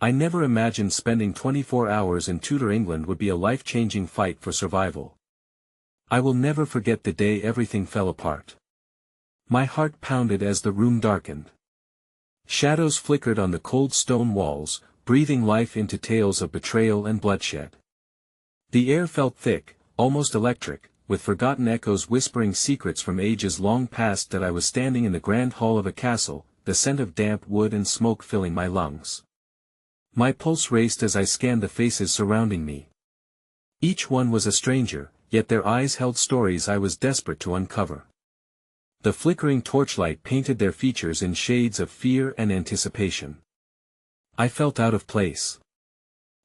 I never imagined spending 24 hours in TUDOR England would be a life-changing fight for survival. I will never forget the day everything fell apart. My heart pounded as the room darkened. Shadows flickered on the cold stone walls, breathing life into tales of betrayal and bloodshed. The air felt thick, almost electric, with forgotten echoes whispering secrets from ages long past. That I was standing in the grand hall of a castle, the scent of damp wood and smoke filling my lungs. My pulse raced as I scanned the faces surrounding me. Each one was a stranger, yet their eyes held stories I was desperate to uncover. The flickering torchlight painted their features in shades of fear and anticipation. I felt out of place.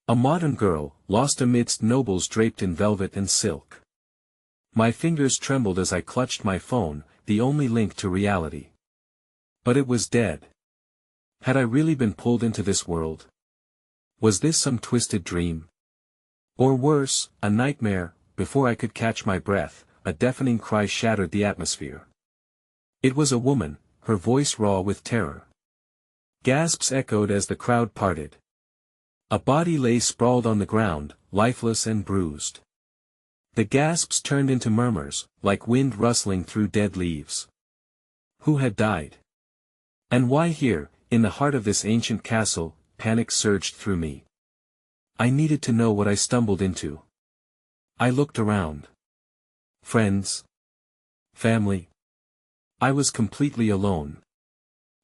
A modern girl, lost amidst nobles draped in velvet and silk. My fingers trembled as I clutched my phone, the only link to reality. But it was dead. Had I really been pulled into this world? Was this some twisted dream? Or worse, a nightmare? Before I could catch my breath, a deafening cry shattered the atmosphere. It was a woman, her voice raw with terror. Gasps echoed as the crowd parted. A body lay sprawled on the ground, lifeless and bruised. The gasps turned into murmurs, like wind rustling through dead leaves. Who had died? And why here, in the heart of this ancient castle? Panic surged through me. I needed to know what I stumbled into. I looked around. Friends? Family? I was completely alone.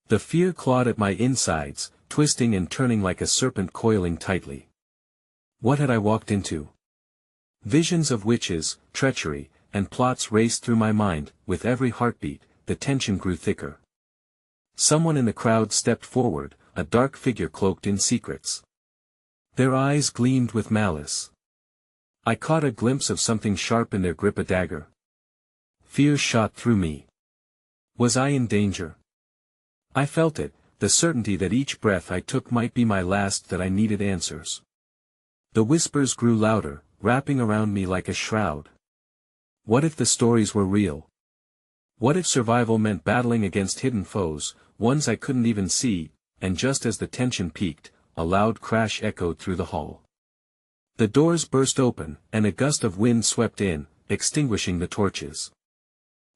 The fear clawed at my insides, twisting and turning like a serpent coiling tightly. What had I walked into? Visions of witches, treachery, and plots raced through my mind. With every heartbeat, the tension grew thicker. Someone in the crowd stepped forward, a dark figure cloaked in secrets. Their eyes gleamed with malice. I caught a glimpse of something sharp in their grip, a dagger. Fear shot through me. Was I in danger? I felt it, the certainty that each breath I took might be my last. That I needed answers. The whispers grew louder, wrapping around me like a shroud. What if the stories were real? What if survival meant battling against hidden foes, ones I couldn't even see? And just as the tension peaked, a loud crash echoed through the hall. The doors burst open, and a gust of wind swept in, extinguishing the torches.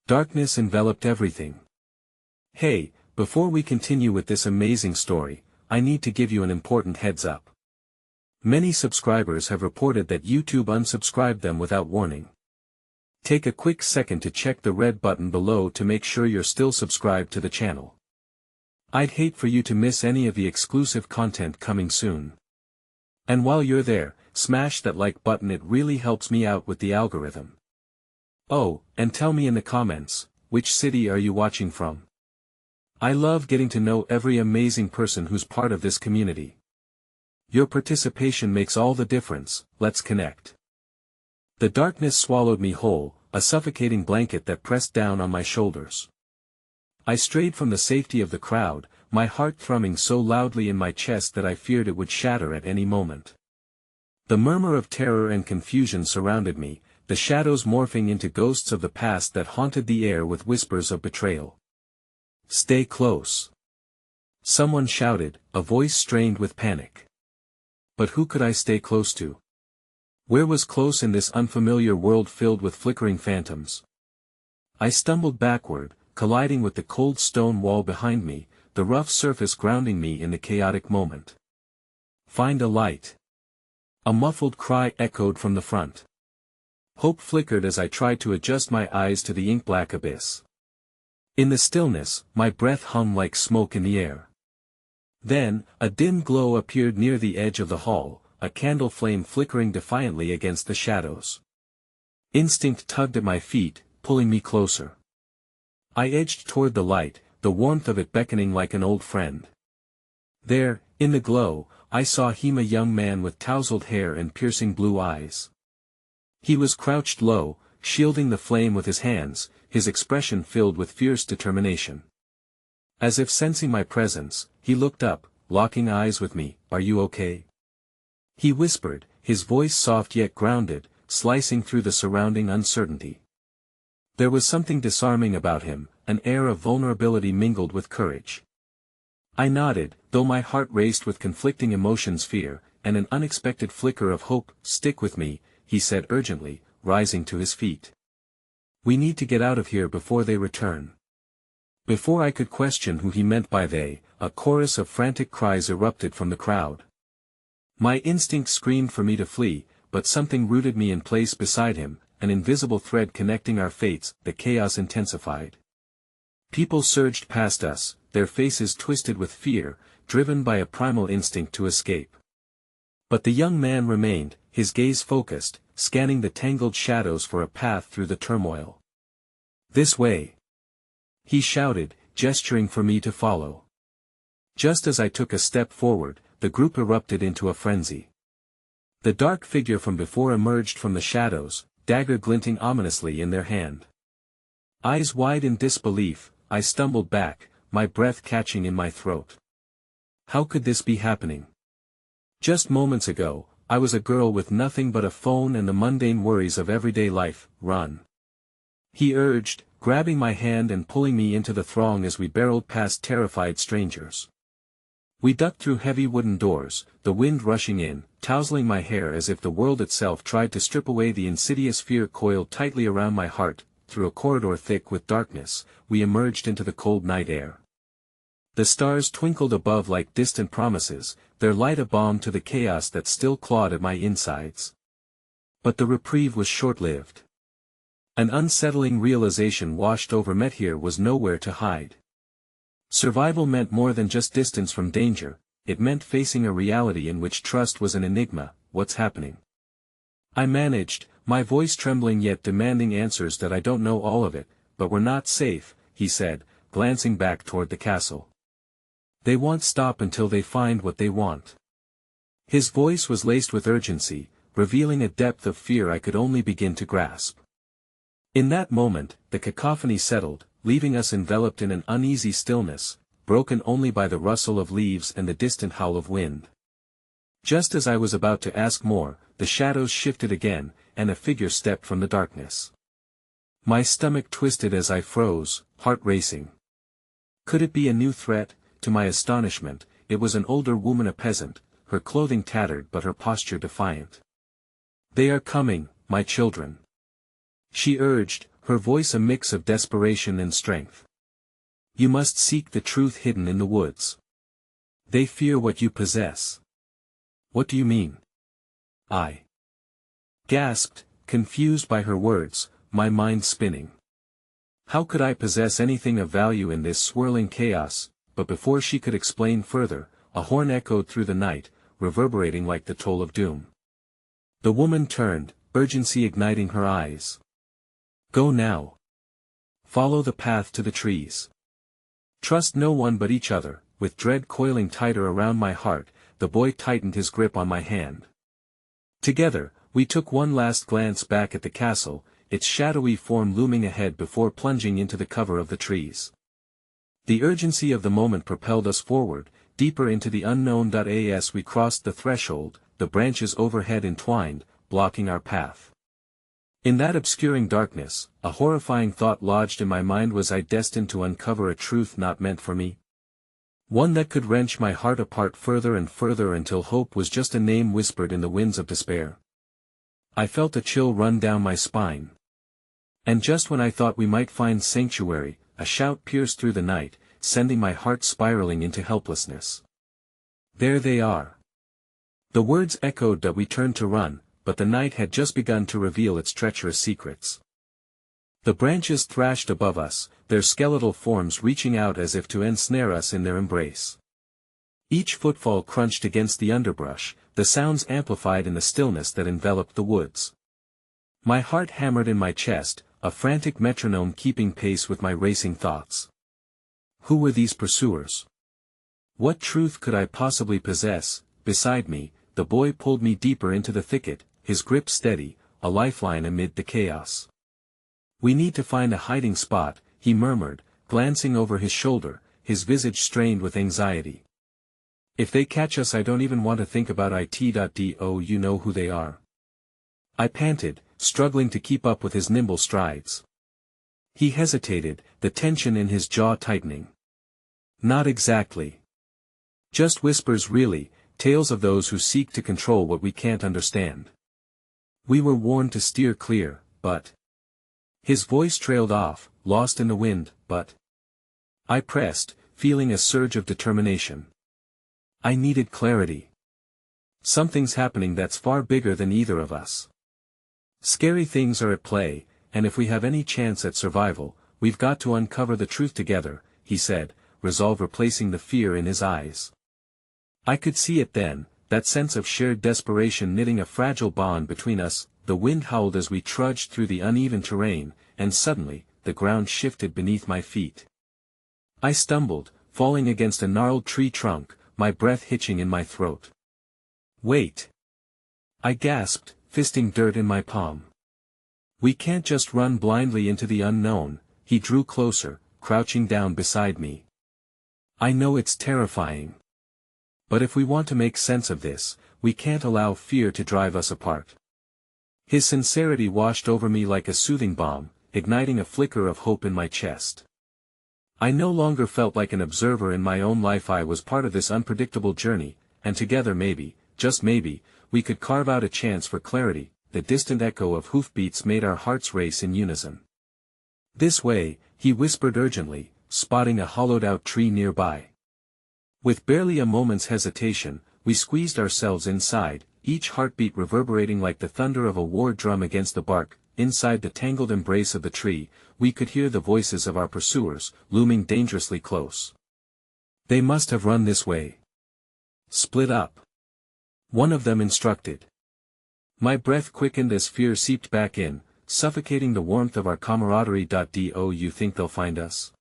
Darkness enveloped everything. Hey, before we continue with this amazing story, I need to give you an important heads up. Many subscribers have reported that YouTube unsubscribed them without warning. Take a quick second to check the red button below to make sure you're still subscribed to the channel. I'd hate for you to miss any of the exclusive content coming soon. And while you're there, smash that like button, it really helps me out with the algorithm. Oh, and tell me in the comments, which city are you watching from? I love getting to know every amazing person who's part of this community. Your participation makes all the difference. Let's connect. The darkness swallowed me whole, a suffocating blanket that pressed down on my shoulders. I strayed from the safety of the crowd, my heart thrumming so loudly in my chest that I feared it would shatter at any moment. The murmur of terror and confusion surrounded me, the shadows morphing into ghosts of the past that haunted the air with whispers of betrayal. Stay close. Someone shouted, a voice strained with panic. But who could I stay close to? Where was close in this unfamiliar world filled with flickering phantoms? I stumbled backward, colliding with the cold stone wall behind me, the rough surface grounding me in the chaotic moment. Find a light. A muffled cry echoed from the front. Hope flickered as I tried to adjust my eyes to the ink-black abyss. In the stillness, my breath hung like smoke in the air. Then, a dim glow appeared near the edge of the hall, a candle flame flickering defiantly against the shadows. Instinct tugged at my feet, pulling me closer. I edged toward the light, the warmth of it beckoning like an old friend. There, in the glow, I saw him, a young man with tousled hair and piercing blue eyes. He was crouched low, shielding the flame with his hands, his expression filled with fierce determination. As if sensing my presence, he looked up, locking eyes with me. Are you okay? He whispered, his voice soft yet grounded, slicing through the surrounding uncertainty. There was something disarming about him, an air of vulnerability mingled with courage. I nodded, though my heart raced with conflicting emotions, fear, and an unexpected flicker of hope. "Stick with me," he said urgently, rising to his feet. "We need to get out of here before they return." Before I could question who he meant by they, a chorus of frantic cries erupted from the crowd. My instinct screamed for me to flee, but something rooted me in place beside him, an invisible thread connecting our fates. The chaos intensified. People surged past us, their faces twisted with fear, driven by a primal instinct to escape. But the young man remained, his gaze focused, scanning the tangled shadows for a path through the turmoil. "This way!" he shouted, gesturing for me to follow. Just as I took a step forward, the group erupted into a frenzy. The dark figure from before emerged from the shadows, dagger glinting ominously in their hand. Eyes wide in disbelief, I stumbled back, my breath catching in my throat. How could this be happening? Just moments ago, I was a girl with nothing but a phone and the mundane worries of everyday life. "Run!" he urged, grabbing my hand and pulling me into the throng as we barreled past terrified strangers. We ducked through heavy wooden doors, the wind rushing in, tousling my hair as if the world itself tried to strip away the insidious fear coiled tightly around my heart. Through a corridor thick with darkness, we emerged into the cold night air. The stars twinkled above like distant promises, their light a balm to the chaos that still clawed at my insides. But the reprieve was short-lived. An unsettling realization washed over me: here was nowhere to hide. Survival meant more than just distance from danger, it meant facing a reality in which trust was an enigma. "What's happening?" I managed, my voice trembling yet demanding answers. "That I don't know all of it, but we're not safe," he said, glancing back toward the castle. "They won't stop until they find what they want." His voice was laced with urgency, revealing a depth of fear I could only begin to grasp. In that moment, the cacophony settled, leaving us enveloped in an uneasy stillness, broken only by the rustle of leaves and the distant howl of wind. Just as I was about to ask more, the shadows shifted again, and a figure stepped from the darkness. My stomach twisted as I froze, heart racing. Could it be a new threat? To my astonishment, it was an older woman, a peasant, her clothing tattered but her posture defiant. "They are coming, my children," she urged, her voice a mix of desperation and strength. "You must seek the truth hidden in the woods. They fear what you possess." "What do you mean?" I gasped, confused by her words, my mind spinning. How could I possess anything of value in this swirling chaos? But before she could explain further, a horn echoed through the night, reverberating like the toll of doom. The woman turned, urgency igniting her eyes. "Go now. Follow the path to the trees. Trust no one but each other." With dread coiling tighter around my heart, the boy tightened his grip on my hand. Together, we took one last glance back at the castle, its shadowy form looming ahead before plunging into the cover of the trees. The urgency of the moment propelled us forward, deeper into the unknown. As we crossed the threshold, the branches overhead entwined, blocking our path. In that obscuring darkness, a horrifying thought lodged in my mind. Was I destined to uncover a truth not meant for me? One that could wrench my heart apart further and further until hope was just a name whispered in the winds of despair. I felt a chill run down my spine. And just when I thought we might find sanctuary, a shout pierced through the night, sending my heart spiraling into helplessness. "There they are!" The words echoed. We turned to run, but the night had just begun to reveal its treacherous secrets. The branches thrashed above us, their skeletal forms reaching out as if to ensnare us in their embrace. Each footfall crunched against the underbrush, the sounds amplified in the stillness that enveloped the woods. My heart hammered in my chest, a frantic metronome keeping pace with my racing thoughts. Who were these pursuers? What truth could I possibly possess? Beside me, the boy pulled me deeper into the thicket, his grip steady, a lifeline amid the chaos. "We need to find a hiding spot," he murmured, glancing over his shoulder, his visage strained with anxiety. "If they catch us, I don't even want to think about it. Do you know who they are?" I panted, struggling to keep up with his nimble strides. He hesitated, the tension in his jaw tightening. "Not exactly. Just whispers really, tales of those who seek to control what we can't understand. We were warned to steer clear, but... His voice trailed off, lost in the wind, but... I pressed, feeling a surge of determination. I needed clarity. Something's happening that's far bigger than either of us. Scary things are at play, and if we have any chance at survival, we've got to uncover the truth together, he said, resolve replacing the fear in his eyes. I could see it then, that sense of shared desperation knitting a fragile bond between us. The wind howled as we trudged through the uneven terrain, and suddenly, the ground shifted beneath my feet. I stumbled, falling against a gnarled tree trunk, my breath hitching in my throat. Wait! I gasped, fisting dirt in my palm. We can't just run blindly into the unknown. He drew closer, crouching down beside me. I know it's terrifying. But if we want to make sense of this, we can't allow fear to drive us apart. His sincerity washed over me like a soothing balm, igniting a flicker of hope in my chest. I no longer felt like an observer in my own life. I was part of this unpredictable journey, and together maybe, just maybe, we could carve out a chance for clarity. The distant echo of hoofbeats made our hearts race in unison. This way, he whispered urgently, spotting a hollowed-out tree nearby. With barely a moment's hesitation, we squeezed ourselves inside, each heartbeat reverberating like the thunder of a war drum against the bark. Inside the tangled embrace of the tree, we could hear the voices of our pursuers, looming dangerously close. They must have run this way. Split up. One of them instructed. My breath quickened as fear seeped back in, suffocating the warmth of our camaraderie. Do you think they'll find us?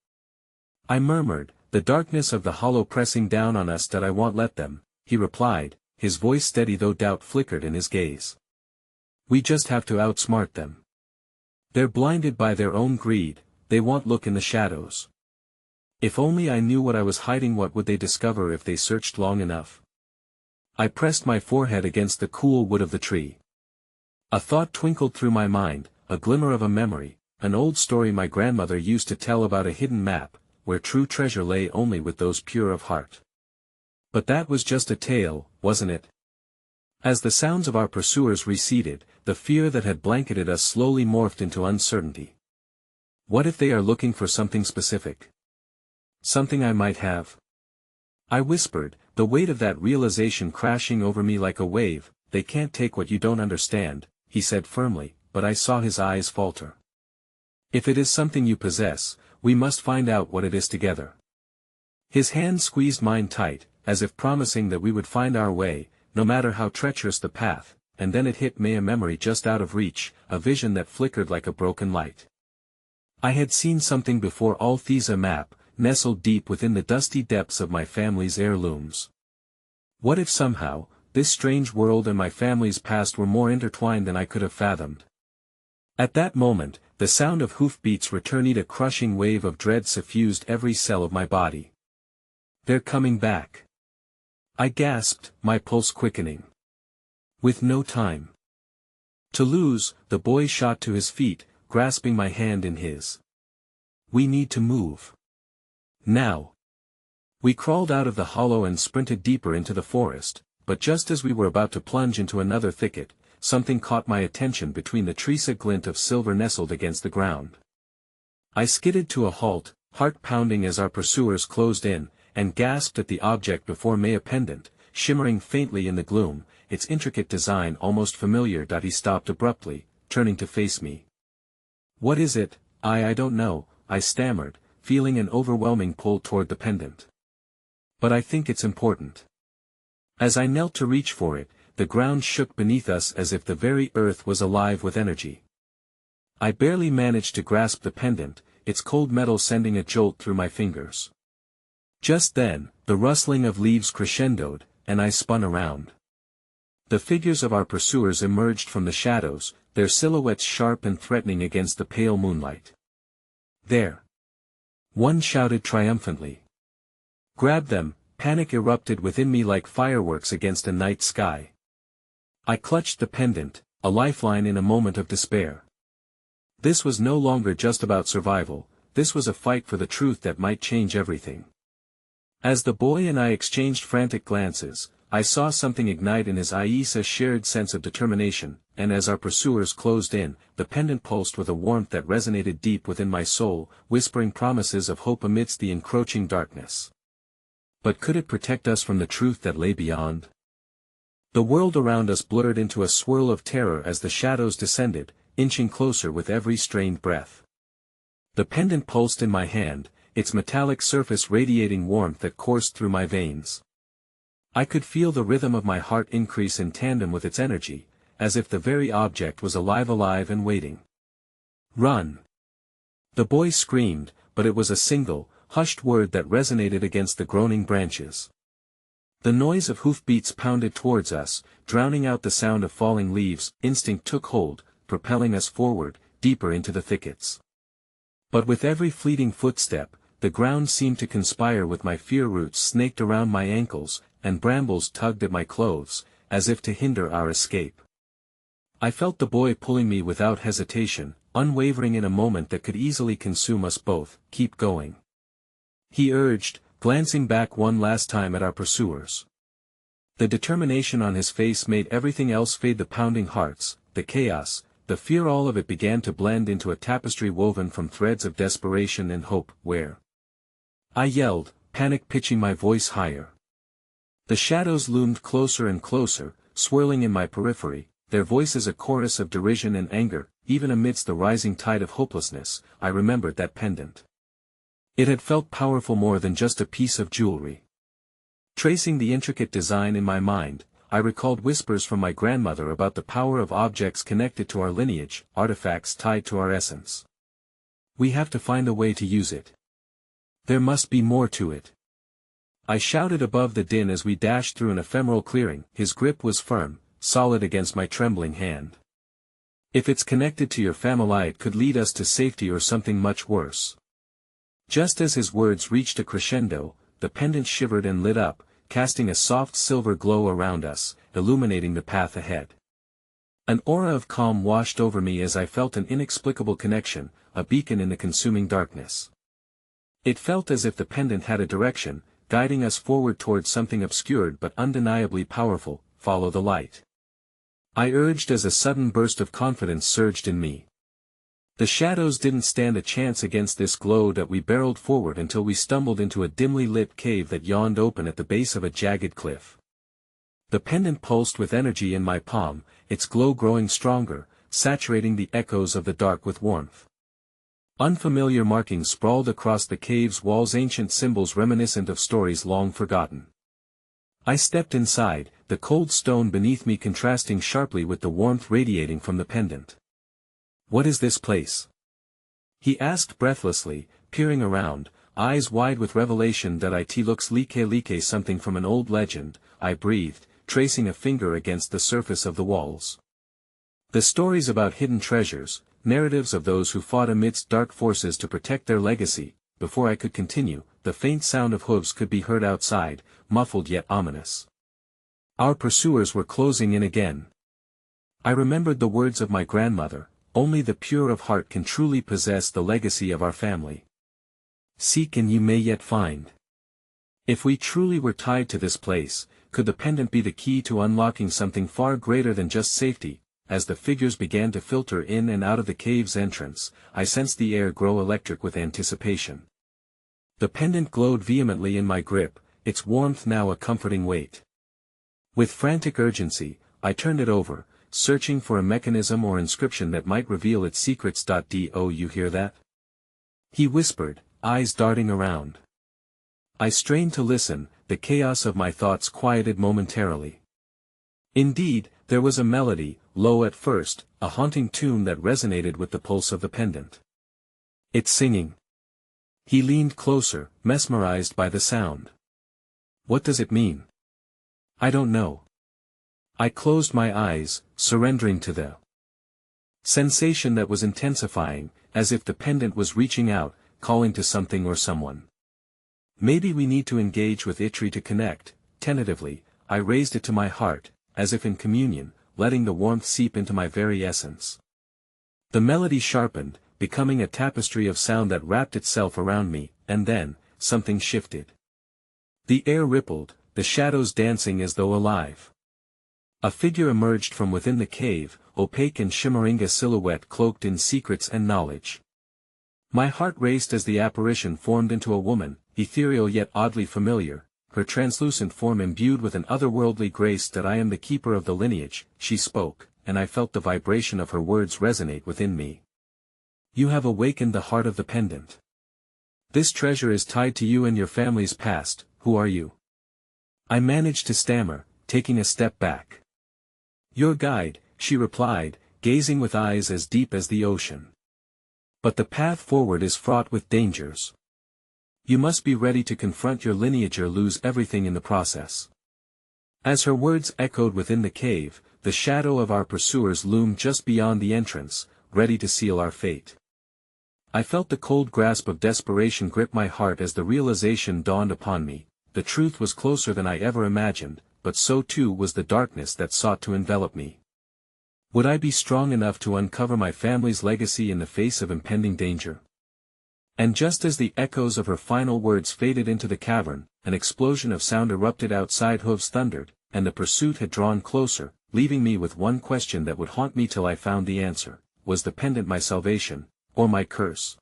I murmured, the darkness of the hollow pressing down on us. That I won't let them, he replied, his voice steady though doubt flickered in his gaze. We just have to outsmart them. They're blinded by their own greed, they won't look in the shadows. If only I knew what I was hiding. What would they discover if they searched long enough? I pressed my forehead against the cool wood of the tree. A thought twinkled through my mind, a glimmer of a memory, an old story my grandmother used to tell about a hidden map, where true treasure lay only with those pure of heart. But that was just a tale, wasn't it? As the sounds of our pursuers receded, the fear that had blanketed us slowly morphed into uncertainty. What if they are looking for something specific? Something I might have? I whispered, the weight of that realization crashing over me like a wave. They can't take what you don't understand, he said firmly, but I saw his eyes falter. If it is something you possess, we must find out what it is together. His hand squeezed mine tight, as if promising that we would find our way, no matter how treacherous the path, and then it hit me, a memory just out of reach, a vision that flickered like a broken light. I had seen something before, a map, nestled deep within the dusty depths of my family's heirlooms. What if somehow, this strange world and my family's past were more intertwined than I could have fathomed? At that moment, the sound of hoofbeats returned. A crushing wave of dread suffused every cell of my body. They're coming back. I gasped, my pulse quickening. With no time to lose, the boy shot to his feet, grasping my hand in his. We need to move. Now. We crawled out of the hollow and sprinted deeper into the forest, but just as we were about to plunge into another thicket, something caught my attention between the trees. A glint of silver nestled against the ground. I skidded to a halt, heart pounding as our pursuers closed in, and gasped at the object before me, a pendant, shimmering faintly in the gloom, its intricate design almost familiar. He stopped abruptly, turning to face me. What is it? I don't know, I stammered, feeling an overwhelming pull toward the pendant. But I think it's important. As I knelt to reach for it, the ground shook beneath us as if the very earth was alive with energy. I barely managed to grasp the pendant, its cold metal sending a jolt through my fingers. Just then, the rustling of leaves crescendoed, and I spun around. The figures of our pursuers emerged from the shadows, their silhouettes sharp and threatening against the pale moonlight. There! One shouted triumphantly. Grab them! Panic erupted within me like fireworks against a night sky. I clutched the pendant, a lifeline in a moment of despair. This was no longer just about survival, this was a fight for the truth that might change everything. As the boy and I exchanged frantic glances, I saw something ignite in his eyes, a shared sense of determination, and as our pursuers closed in, the pendant pulsed with a warmth that resonated deep within my soul, whispering promises of hope amidst the encroaching darkness. But could it protect us from the truth that lay beyond? The world around us blurred into a swirl of terror as the shadows descended, inching closer with every strained breath. The pendant pulsed in my hand, its metallic surface radiating warmth that coursed through my veins. I could feel the rhythm of my heart increase in tandem with its energy, as if the very object was alive and waiting. "Run!" The boy screamed, but it was a single, hushed word that resonated against the groaning branches. The noise of hoofbeats pounded towards us, drowning out the sound of falling leaves. Instinct took hold, propelling us forward, deeper into the thickets. But with every fleeting footstep, the ground seemed to conspire with my fear. Roots snaked around my ankles, and brambles tugged at my clothes, as if to hinder our escape. I felt the boy pulling me without hesitation, unwavering in a moment that could easily consume us both. "Keep going," he urged, glancing back one last time at our pursuers. The determination on his face made everything else fade. The pounding hearts, the chaos, the fear, all of it began to blend into a tapestry woven from threads of desperation and hope. "Where?" I yelled, panic pitching my voice higher. The shadows loomed closer and closer, swirling in my periphery, their voices a chorus of derision and anger. Even amidst the rising tide of hopelessness, I remembered that pendant. It had felt powerful, more than just a piece of jewelry. Tracing the intricate design in my mind, I recalled whispers from my grandmother about the power of objects connected to our lineage, artifacts tied to our essence. "We have to find a way to use it. There must be more to it," I shouted above the din as we dashed through an ephemeral clearing. His grip was firm, solid against my trembling hand. "If it's connected to your family, it could lead us to safety or something much worse." Just as his words reached a crescendo, the pendant shivered and lit up, casting a soft silver glow around us, illuminating the path ahead. An aura of calm washed over me as I felt an inexplicable connection, a beacon in the consuming darkness. It felt as if the pendant had a direction, guiding us forward towards something obscured but undeniably powerful. "Follow the light," I urged as a sudden burst of confidence surged in me. The shadows didn't stand a chance against this glow that we barreled forward until we stumbled into a dimly lit cave that yawned open at the base of a jagged cliff. The pendant pulsed with energy in my palm, its glow growing stronger, saturating the echoes of the dark with warmth. Unfamiliar markings sprawled across the cave's walls, ancient symbols reminiscent of stories long forgotten. I stepped inside, the cold stone beneath me contrasting sharply with the warmth radiating from the pendant. "What is this place?" he asked breathlessly, peering around, eyes wide with revelation. "That it looks like something from an old legend," I breathed, tracing a finger against the surface of the walls. "The stories about hidden treasures, narratives of those who fought amidst dark forces to protect their legacy." Before I could continue, the faint sound of hooves could be heard outside, muffled yet ominous. Our pursuers were closing in again. I remembered the words of my grandmother, "Only the pure of heart can truly possess the legacy of our family. Seek and you may yet find." If we truly were tied to this place, could the pendant be the key to unlocking something far greater than just safety? As the figures began to filter in and out of the cave's entrance, I sensed the air grow electric with anticipation. The pendant glowed vehemently in my grip, its warmth now a comforting weight. With frantic urgency, I turned it over, searching for a mechanism or inscription that might reveal its secrets. "Do you hear that?" he whispered, eyes darting around. I strained to listen, the chaos of my thoughts quieted momentarily. Indeed, there was a melody, low at first, a haunting tune that resonated with the pulse of the pendant. "It's singing." He leaned closer, mesmerized by the sound. "What does it mean?" "I don't know." I closed my eyes, surrendering to the sensation that was intensifying, as if the pendant was reaching out, calling to something or someone. "Maybe we need to engage with Itri to connect." Tentatively, I raised it to my heart, as if in communion, letting the warmth seep into my very essence. The melody sharpened, becoming a tapestry of sound that wrapped itself around me, and then, something shifted. The air rippled, the shadows dancing as though alive. A figure emerged from within the cave, opaque and shimmering, a silhouette cloaked in secrets and knowledge. My heart raced as the apparition formed into a woman, ethereal yet oddly familiar, her translucent form imbued with an otherworldly grace. "That I am the keeper of the lineage," she spoke, and I felt the vibration of her words resonate within me. "You have awakened the heart of the pendant. This treasure is tied to you and your family's past. Who are you?" I managed to stammer, taking a step back. "Your guide," she replied, gazing with eyes as deep as the ocean. "But the path forward is fraught with dangers. You must be ready to confront your lineage or lose everything in the process." As her words echoed within the cave, the shadow of our pursuers loomed just beyond the entrance, ready to seal our fate. I felt the cold grasp of desperation grip my heart as the realization dawned upon me: the truth was closer than I ever imagined, but so too was the darkness that sought to envelop me. Would I be strong enough to uncover my family's legacy in the face of impending danger? And just as the echoes of her final words faded into the cavern, an explosion of sound erupted outside. Hooves thundered, and the pursuit had drawn closer, leaving me with one question that would haunt me till I found the answer: was the pendant my salvation, or my curse?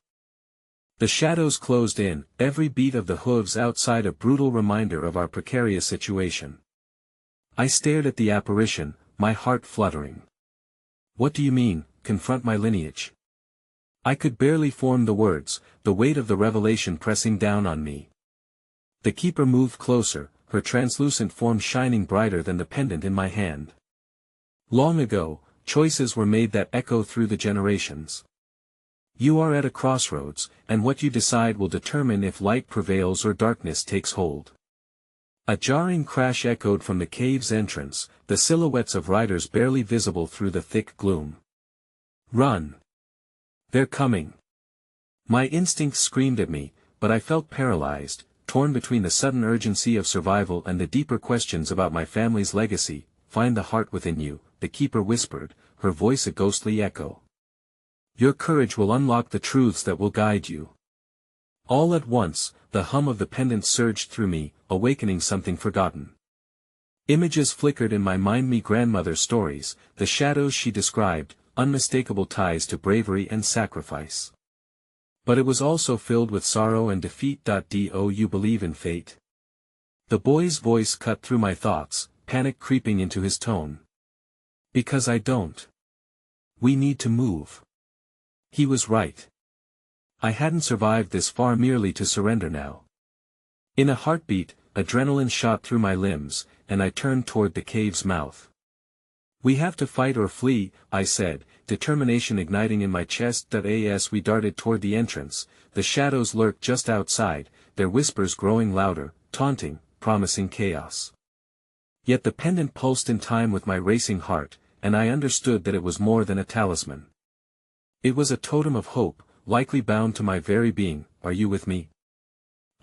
The shadows closed in, every beat of the hooves outside a brutal reminder of our precarious situation. I stared at the apparition, my heart fluttering. "What do you mean, confront my lineage?" I could barely form the words, the weight of the revelation pressing down on me. The keeper moved closer, her translucent form shining brighter than the pendant in my hand. "Long ago, choices were made that echo through the generations. You are at a crossroads, and what you decide will determine if light prevails or darkness takes hold." A jarring crash echoed from the cave's entrance, the silhouettes of riders barely visible through the thick gloom. "Run! They're coming!" My instincts screamed at me, but I felt paralyzed, torn between the sudden urgency of survival and the deeper questions about my family's legacy. "Find the heart within you," the keeper whispered, her voice a ghostly echo. "Your courage will unlock the truths that will guide you." All at once, the hum of the pendant surged through me, awakening something forgotten. Images flickered in my mind, me grandmother's stories, the shadows she described, unmistakable ties to bravery and sacrifice. But it was also filled with sorrow and defeat. "Do you believe in fate?" The boy's voice cut through my thoughts, panic creeping into his tone. "Because I don't. We need to move." He was right. I hadn't survived this far merely to surrender now. In a heartbeat, adrenaline shot through my limbs, and I turned toward the cave's mouth. "We have to fight or flee," I said, determination igniting in my chest. As we darted toward the entrance, the shadows lurked just outside, their whispers growing louder, taunting, promising chaos. Yet the pendant pulsed in time with my racing heart, and I understood that it was more than a talisman. It was a totem of hope, likely bound to my very being. "Are you with me?"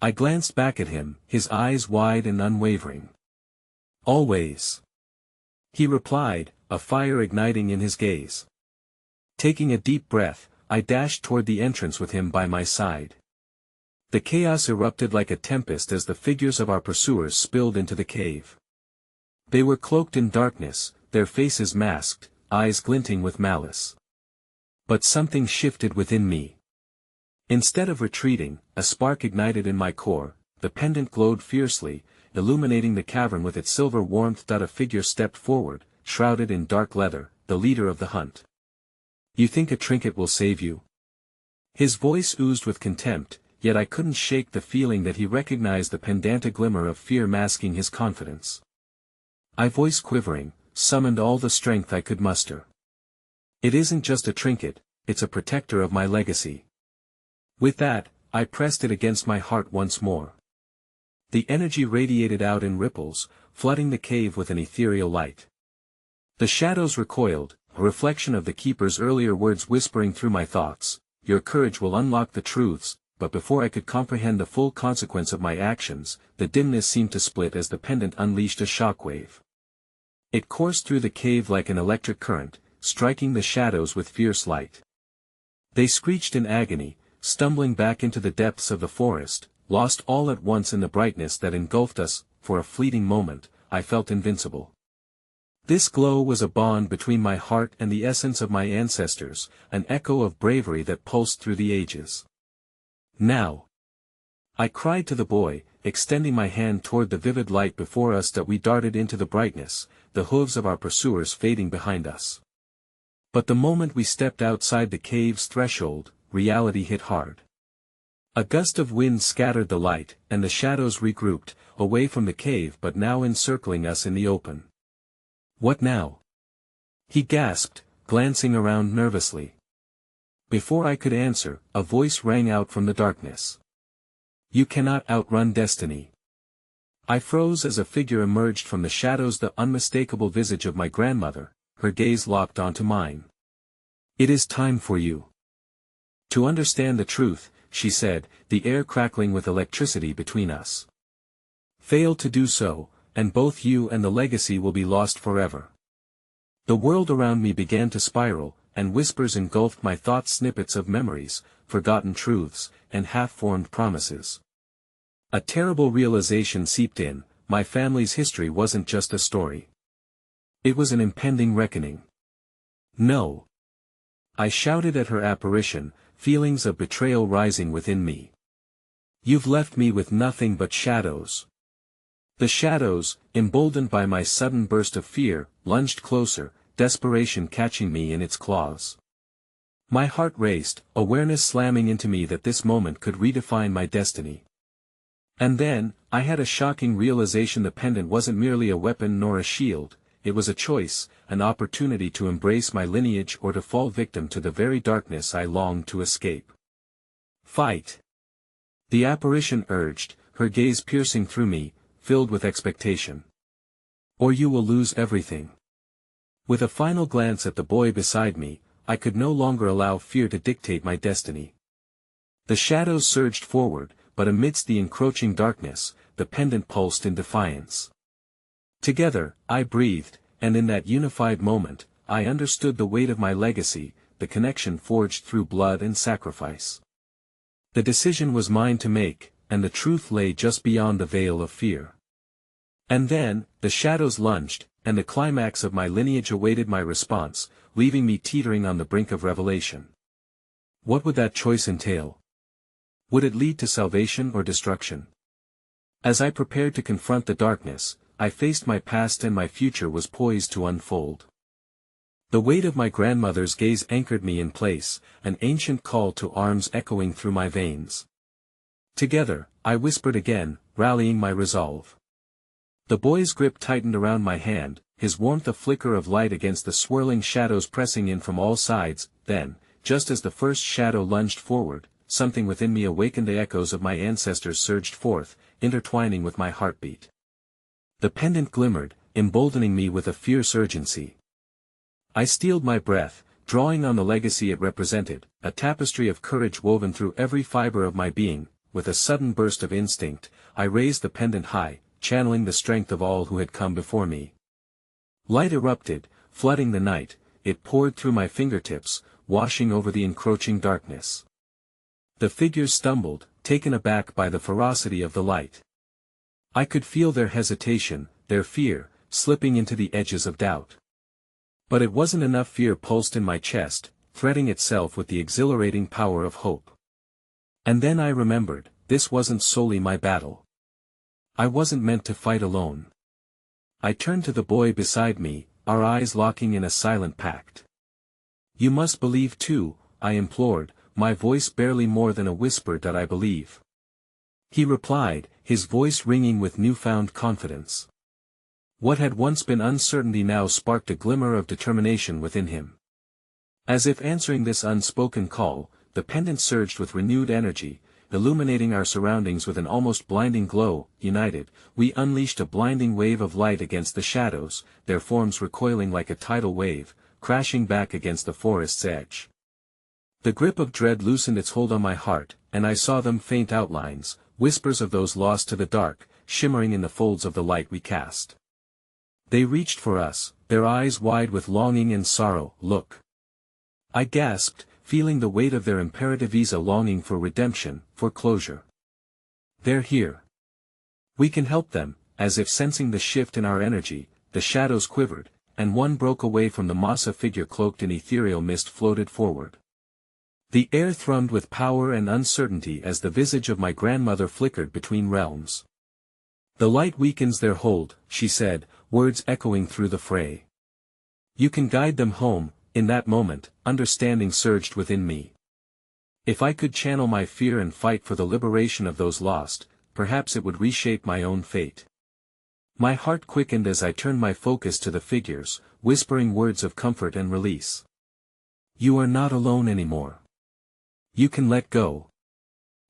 I glanced back at him, his eyes wide and unwavering. "Always," he replied, a fire igniting in his gaze. Taking a deep breath, I dashed toward the entrance with him by my side. The chaos erupted like a tempest as the figures of our pursuers spilled into the cave. They were cloaked in darkness, their faces masked, eyes glinting with malice. But something shifted within me. Instead of retreating, a spark ignited in my core, the pendant glowed fiercely, illuminating the cavern with its silver warmth. A figure stepped forward, shrouded in dark leather, the leader of the hunt. "You think a trinket will save you?" His voice oozed with contempt, yet I couldn't shake the feeling that he recognized the pendant, a glimmer of fear masking his confidence. I, voice quivering, summoned all the strength I could muster. "It isn't just a trinket, it's a protector of my legacy." With that, I pressed it against my heart once more. The energy radiated out in ripples, flooding the cave with an ethereal light. The shadows recoiled, a reflection of the keeper's earlier words whispering through my thoughts: "Your courage will unlock the truths." But before I could comprehend the full consequence of my actions, the dimness seemed to split as the pendant unleashed a shockwave. It coursed through the cave like an electric current, striking the shadows with fierce light. They screeched in agony, stumbling back into the depths of the forest, lost all at once in the brightness that engulfed us. For a fleeting moment, I felt invincible. This glow was a bond between my heart and the essence of my ancestors, an echo of bravery that pulsed through the ages. Now! I cried to the boy, extending my hand toward the vivid light before us. That we darted into the brightness, the hooves of our pursuers fading behind us. But the moment we stepped outside the cave's threshold, reality hit hard. A gust of wind scattered the light, and the shadows regrouped, away from the cave but now encircling us in the open. "What now?" he gasped, glancing around nervously. Before I could answer, a voice rang out from the darkness. "You cannot outrun destiny." I froze as a figure emerged from the shadows, the unmistakable visage of my grandmother, her gaze locked onto mine. "It is time for you to understand the truth," she said, the air crackling with electricity between us. "Fail to do so, and both you and the legacy will be lost forever." The world around me began to spiral, and whispers engulfed my thoughts, snippets of memories, forgotten truths, and half-formed promises. A terrible realization seeped in: my family's history wasn't just a story. It was an impending reckoning. "No!" I shouted at her apparition, feelings of betrayal rising within me. "You've left me with nothing but shadows." The shadows, emboldened by my sudden burst of fear, lunged closer, desperation catching me in its claws. My heart raced, awareness slamming into me that this moment could redefine my destiny. And then, I had a shocking realization: the pendant wasn't merely a weapon nor a shield, it was a choice, an opportunity to embrace my lineage or to fall victim to the very darkness I longed to escape. "Fight!" the apparition urged, her gaze piercing through me, filled with expectation. "Or you will lose everything." With a final glance at the boy beside me, I could no longer allow fear to dictate my destiny. The shadows surged forward, but amidst the encroaching darkness, the pendant pulsed in defiance. Together, I breathed, and in that unified moment, I understood the weight of my legacy, the connection forged through blood and sacrifice. The decision was mine to make, and the truth lay just beyond the veil of fear. And then, the shadows lunged, and the climax of my lineage awaited my response, leaving me teetering on the brink of revelation. What would that choice entail? Would it lead to salvation or destruction? As I prepared to confront the darkness, I faced my past, and my future was poised to unfold. The weight of my grandmother's gaze anchored me in place, an ancient call to arms echoing through my veins. "Together," I whispered again, rallying my resolve. The boy's grip tightened around my hand, his warmth a flicker of light against the swirling shadows pressing in from all sides. Then, just as the first shadow lunged forward, something within me awakened. The echoes of my ancestors surged forth, intertwining with my heartbeat. The pendant glimmered, emboldening me with a fierce urgency. I steeled my breath, drawing on the legacy it represented, a tapestry of courage woven through every fiber of my being. With a sudden burst of instinct, I raised the pendant high, channeling the strength of all who had come before me. Light erupted, flooding the night. It poured through my fingertips, washing over the encroaching darkness. The figures stumbled, taken aback by the ferocity of the light. I could feel their hesitation, their fear, slipping into the edges of doubt. But it wasn't enough. Fear pulsed in my chest, threading itself with the exhilarating power of hope. And then I remembered, this wasn't solely my battle. I wasn't meant to fight alone. I turned to the boy beside me, our eyes locking in a silent pact. "You must believe too," I implored, my voice barely more than a whisper. "That I believe," he replied, his voice ringing with newfound confidence. What had once been uncertainty now sparked a glimmer of determination within him. As if answering this unspoken call, the pendant surged with renewed energy, illuminating our surroundings with an almost blinding glow. United, we unleashed a blinding wave of light against the shadows, their forms recoiling like a tidal wave, crashing back against the forest's edge. The grip of dread loosened its hold on my heart, and I saw them: faint outlines, whispers of those lost to the dark, shimmering in the folds of the light we cast. They reached for us, their eyes wide with longing and sorrow. "Look!" I gasped, feeling the weight of their imperative, a longing for redemption, for closure. They're here. We can help them." As if sensing the shift in our energy, the shadows quivered, and one broke away from the massa figure cloaked in ethereal mist floated forward. The air thrummed with power and uncertainty as the visage of my grandmother flickered between realms. "The light weakens their hold," she said, words echoing through the fray. "You can guide them home." In that moment, understanding surged within me. If I could channel my fear and fight for the liberation of those lost, perhaps it would reshape my own fate. My heart quickened as I turned my focus to the figures, whispering words of comfort and release. "You are not alone anymore. You can let go.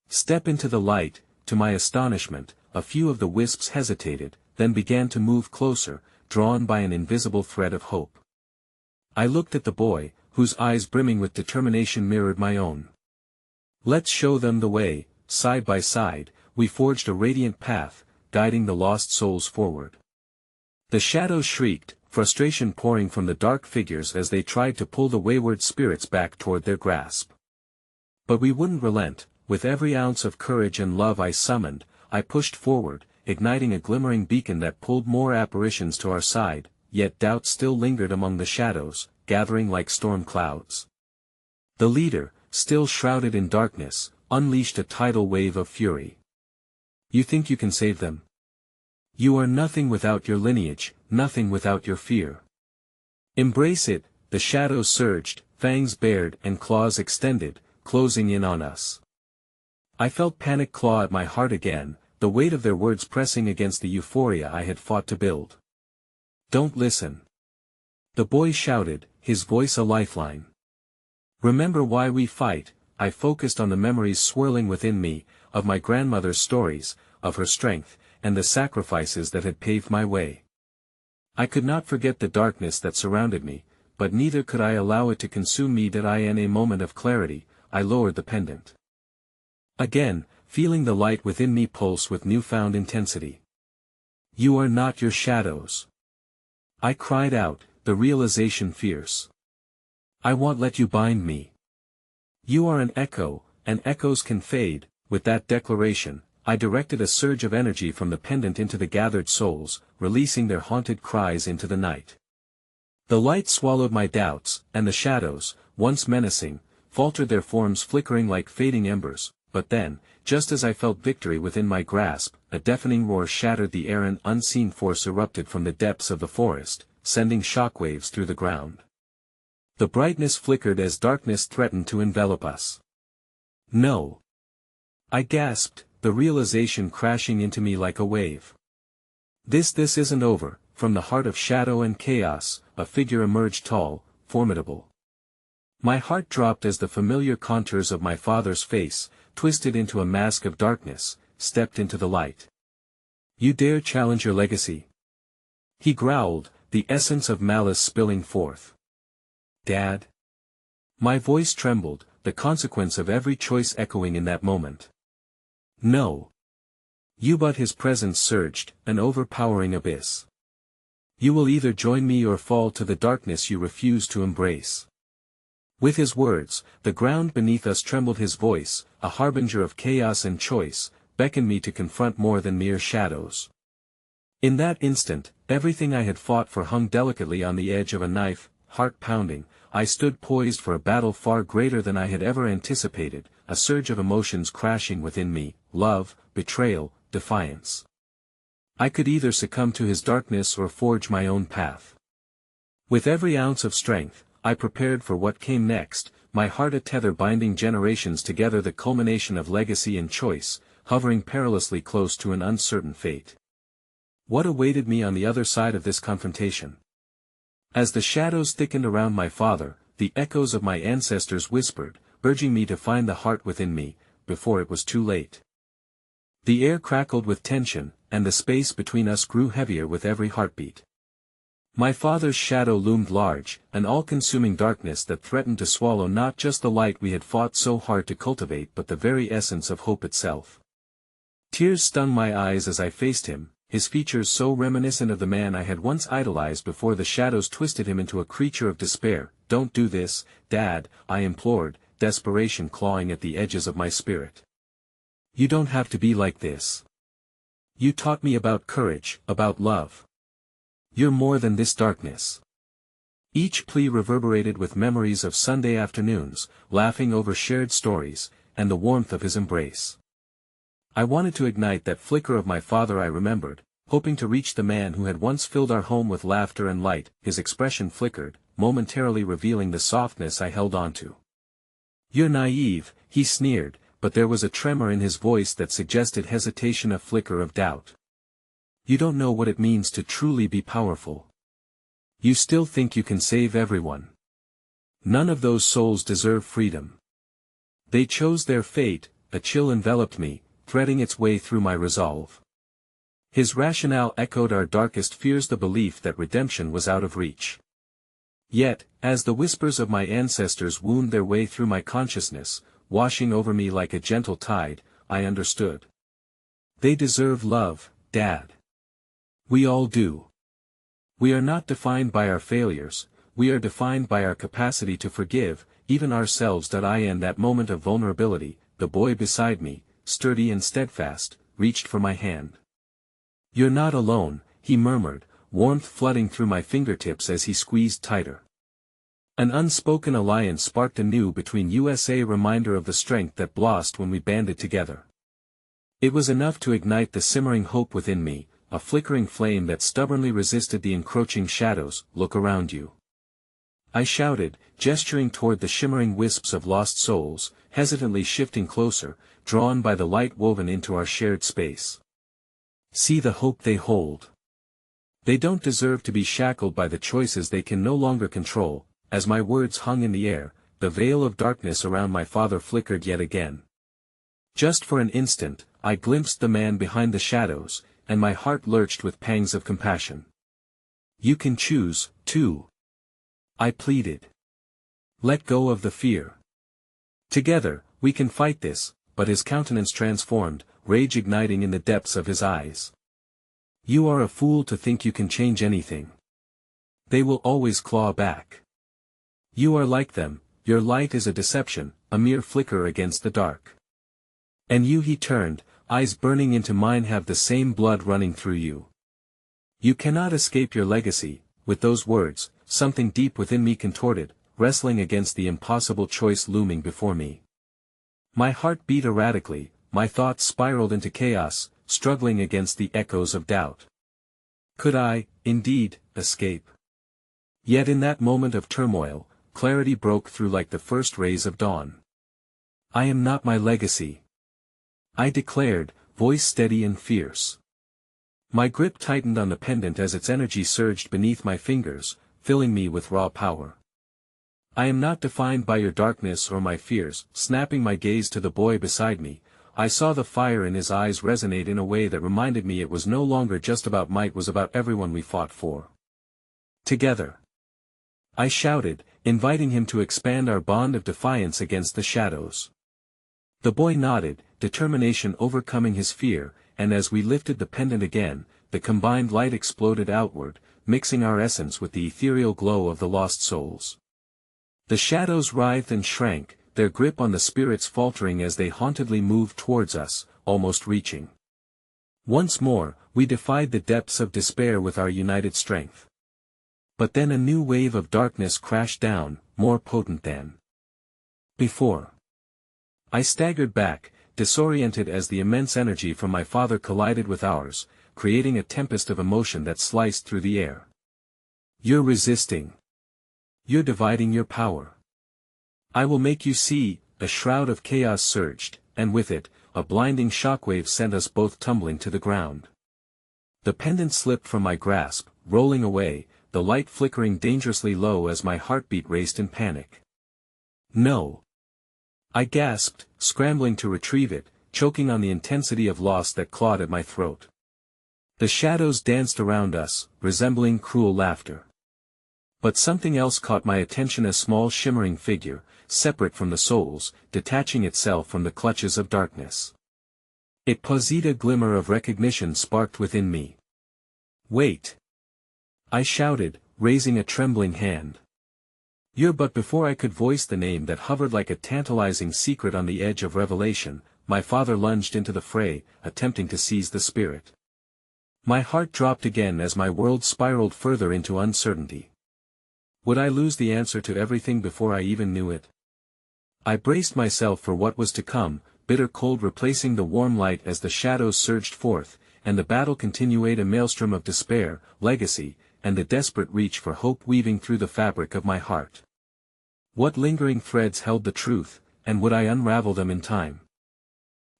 Step into the light." To my astonishment, a few of the wisps hesitated, then began to move closer, drawn by an invisible thread of hope. I looked at the boy, whose eyes brimming with determination mirrored my own. "Let's show them the way." Side by side, we forged a radiant path, guiding the lost souls forward. The shadows shrieked, frustration pouring from the dark figures as they tried to pull the wayward spirits back toward their grasp. But we wouldn't relent. With every ounce of courage and love I summoned, I pushed forward, igniting a glimmering beacon that pulled more apparitions to our side, yet doubt still lingered among the shadows, gathering like storm clouds. The leader, still shrouded in darkness, unleashed a tidal wave of fury. "You think you can save them? You are nothing without your lineage, nothing without your fear. Embrace it." The shadows surged, fangs bared and claws extended, closing in on us. I felt panic claw at my heart again, the weight of their words pressing against the euphoria I had fought to build. "Don't listen." The boy shouted, his voice a lifeline. "Remember why we fight." I focused on the memories swirling within me, of my grandmother's stories, of her strength, and the sacrifices that had paved my way. I could not forget the darkness that surrounded me, but neither could I allow it to consume me. That in a moment of clarity, I lowered the pendant. Again, feeling the light within me pulse with newfound intensity. "You are not your shadows." I cried out, the realization fierce. "I won't let you bind me. You are an echo, and echoes can fade." With that declaration, I directed a surge of energy from the pendant into the gathered souls, releasing their haunted cries into the night. The light swallowed my doubts, and the shadows, once menacing, faltered, their forms flickering like fading embers. But then, just as I felt victory within my grasp, a deafening roar shattered the air. An unseen force erupted from the depths of the forest, sending shockwaves through the ground. The brightness flickered as darkness threatened to envelop us. "No!" I gasped, the realization crashing into me like a wave. This isn't over." From the heart of shadow and chaos, a figure emerged, tall, formidable. My heart dropped as the familiar contours of my father's face, twisted into a mask of darkness, stepped into the light. "You dare challenge your legacy?" he growled, the essence of malice spilling forth. "Dad?" My voice trembled, the consequence of every choice echoing in that moment. "No. You." But his presence surged, an overpowering abyss. "You will either join me or fall to the darkness you refuse to embrace." With his words, the ground beneath us trembled. His voice, a harbinger of chaos and choice, beckoned me to confront more than mere shadows. In that instant, everything I had fought for hung delicately on the edge of a knife. Heart pounding, I stood poised for a battle far greater than I had ever anticipated, a surge of emotions crashing within me: love, betrayal, defiance. I could either succumb to his darkness or forge my own path. With every ounce of strength, I prepared for what came next, my heart a tether binding generations together, the culmination of legacy and choice, hovering perilously close to an uncertain fate. What awaited me on the other side of this confrontation? As the shadows thickened around my father, the echoes of my ancestors whispered, urging me to find the heart within me, before it was too late. The air crackled with tension, and the space between us grew heavier with every heartbeat. My father's shadow loomed large, an all-consuming darkness that threatened to swallow not just the light we had fought so hard to cultivate but the very essence of hope itself. Tears stung my eyes as I faced him, his features so reminiscent of the man I had once idolized before the shadows twisted him into a creature of despair. "Don't do this, Dad," I implored, desperation clawing at the edges of my spirit. You don't have to be like this. You taught me about courage, about love. You're more than this darkness. Each plea reverberated with memories of Sunday afternoons, laughing over shared stories, and the warmth of his embrace. I wanted to ignite that flicker of my father I remembered, hoping to reach the man who had once filled our home with laughter and light. His expression flickered, momentarily revealing the softness I held onto. You're naive, he sneered, but there was a tremor in his voice that suggested hesitation, a flicker of doubt. You don't know what it means to truly be powerful. You still think you can save everyone. None of those souls deserve freedom. They chose their fate. A chill enveloped me, threading its way through my resolve. His rationale echoed our darkest fears, the belief that redemption was out of reach. Yet, as the whispers of my ancestors wound their way through my consciousness, washing over me like a gentle tide, I understood. They deserve love, Dad. We all do. We are not defined by our failures, we are defined by our capacity to forgive, even ourselves. In that moment of vulnerability, the boy beside me, sturdy and steadfast, reached for my hand. You're not alone, he murmured, warmth flooding through my fingertips as he squeezed tighter. An unspoken alliance sparked anew between us, a reminder of the strength that blossomed when we banded together. It was enough to ignite the simmering hope within me, a flickering flame that stubbornly resisted the encroaching shadows. Look around you. I shouted, gesturing toward the shimmering wisps of lost souls, hesitantly shifting closer, drawn by the light woven into our shared space. See the hope they hold. They don't deserve to be shackled by the choices they can no longer control. As my words hung in the air, the veil of darkness around my father flickered yet again. Just for an instant, I glimpsed the man behind the shadows, and my heart lurched with pangs of compassion. You can choose, too. I pleaded. Let go of the fear. Together, we can fight this. But his countenance transformed, rage igniting in the depths of his eyes. You are a fool to think you can change anything. They will always claw back. You are like them, your light is a deception, a mere flicker against the dark. And you, he turned, eyes burning into mine, have the same blood running through you. You cannot escape your legacy. With those words, something deep within me contorted, wrestling against the impossible choice looming before me. My heart beat erratically, my thoughts spiraled into chaos, struggling against the echoes of doubt. Could I, indeed, escape? Yet in that moment of turmoil, clarity broke through like the first rays of dawn. I am not my legacy. I declared, voice steady and fierce. My grip tightened on the pendant as its energy surged beneath my fingers, filling me with raw power. I am not defined by your darkness or my fears. Snapping my gaze to the boy beside me, I saw the fire in his eyes resonate in a way that reminded me it was no longer just about might, it was about everyone we fought for. Together. I shouted, inviting him to expand our bond of defiance against the shadows. The boy nodded, determination overcoming his fear, and as we lifted the pendant again, the combined light exploded outward, mixing our essence with the ethereal glow of the lost souls. The shadows writhed and shrank, their grip on the spirits faltering as they hauntedly moved towards us, almost reaching. Once more, we defied the depths of despair with our united strength. But then a new wave of darkness crashed down, more potent than before. I staggered back, disoriented as the immense energy from my father collided with ours, creating a tempest of emotion that sliced through the air. You're resisting. You're dividing your power. I will make you see. A shroud of chaos surged, and with it, a blinding shockwave sent us both tumbling to the ground. The pendant slipped from my grasp, rolling away, the light flickering dangerously low as my heartbeat raced in panic. No. I gasped, scrambling to retrieve it, choking on the intensity of loss that clawed at my throat. The shadows danced around us, resembling cruel laughter. But something else caught my attention, a small shimmering figure, separate from the souls, detaching itself from the clutches of darkness. It possessed a glimmer of recognition sparked within me. Wait! I shouted, raising a trembling hand. But before I could voice the name that hovered like a tantalizing secret on the edge of revelation, my father lunged into the fray, attempting to seize the spirit. My heart dropped again as my world spiraled further into uncertainty. Would I lose the answer to everything before I even knew it? I braced myself for what was to come, bitter cold replacing the warm light as the shadows surged forth, and the battle continued, a maelstrom of despair, legacy, and the desperate reach for hope weaving through the fabric of my heart. What lingering threads held the truth, and would I unravel them in time?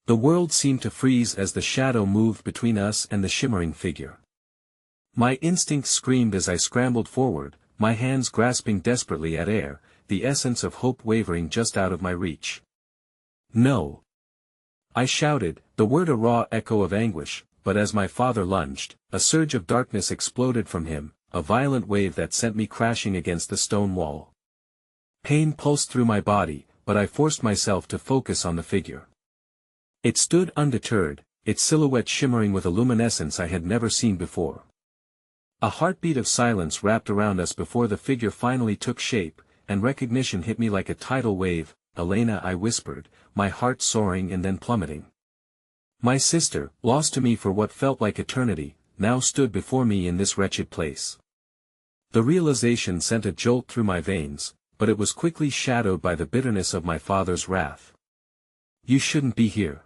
The world seemed to freeze as the shadow moved between us and the shimmering figure. My instincts screamed as I scrambled forward, my hands grasping desperately at air, the essence of hope wavering just out of my reach. No! I shouted, the word a raw echo of anguish, but as my father lunged, a surge of darkness exploded from him, a violent wave that sent me crashing against the stone wall. Pain pulsed through my body, but I forced myself to focus on the figure. It stood undeterred, its silhouette shimmering with a luminescence I had never seen before. A heartbeat of silence wrapped around us before the figure finally took shape, and recognition hit me like a tidal wave. "Elena," I whispered, my heart soaring and then plummeting. My sister, lost to me for what felt like eternity, now stood before me in this wretched place. The realization sent a jolt through my veins, but it was quickly shadowed by the bitterness of my father's wrath. "You shouldn't be here,"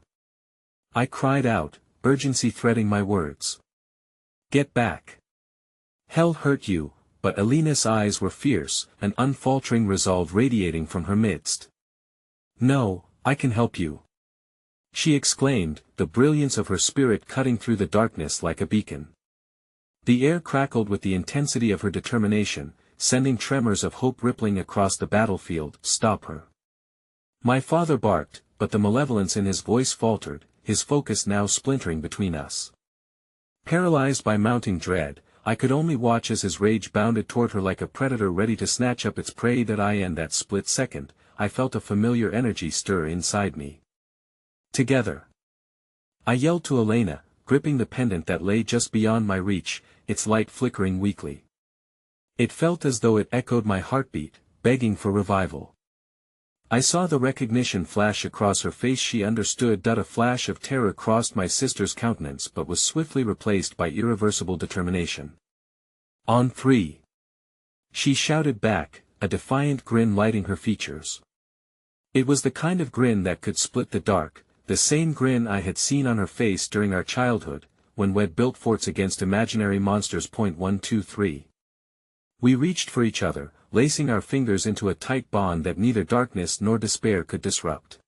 I cried out, urgency threading my words. "Get back. Hell hurt you," but Elena's eyes were fierce, an unfaltering resolve radiating from her midst. "No, I can help you," she exclaimed, the brilliance of her spirit cutting through the darkness like a beacon. The air crackled with the intensity of her determination, sending tremors of hope rippling across the battlefield. "Stop her." My father barked, but the malevolence in his voice faltered, his focus now splintering between us. Paralyzed by mounting dread, I could only watch as his rage bounded toward her like a predator ready to snatch up its prey. In that split second, I felt a familiar energy stir inside me. "Together!" I yelled to Elena, gripping the pendant that lay just beyond my reach, its light flickering weakly. It felt as though it echoed my heartbeat, begging for revival. I saw the recognition flash across her face. She understood. A flash of terror crossed my sister's countenance but was swiftly replaced by irreversible determination. "On 3!" she shouted back, a defiant grin lighting her features. It was the kind of grin that could split the dark, the same grin I had seen on her face during our childhood, when we'd built forts against imaginary monsters. 1, 2, 3. We reached for each other, lacing our fingers into a tight bond that neither darkness nor despair could disrupt.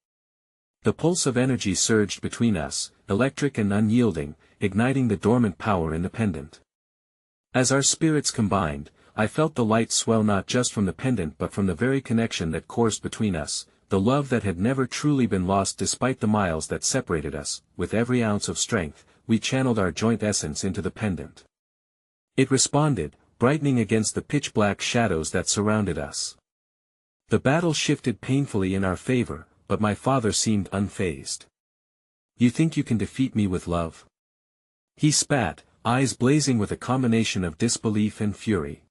The pulse of energy surged between us, electric and unyielding, igniting the dormant power in the pendant. As our spirits combined, I felt the light swell not just from the pendant but from the very connection that coursed between us, the love that had never truly been lost despite the miles that separated us. With every ounce of strength, we channeled our joint essence into the pendant. It responded, brightening against the pitch-black shadows that surrounded us. The battle shifted painfully in our favor, but my father seemed unfazed. "You think you can defeat me with love?" he spat, eyes blazing with a combination of disbelief and fury.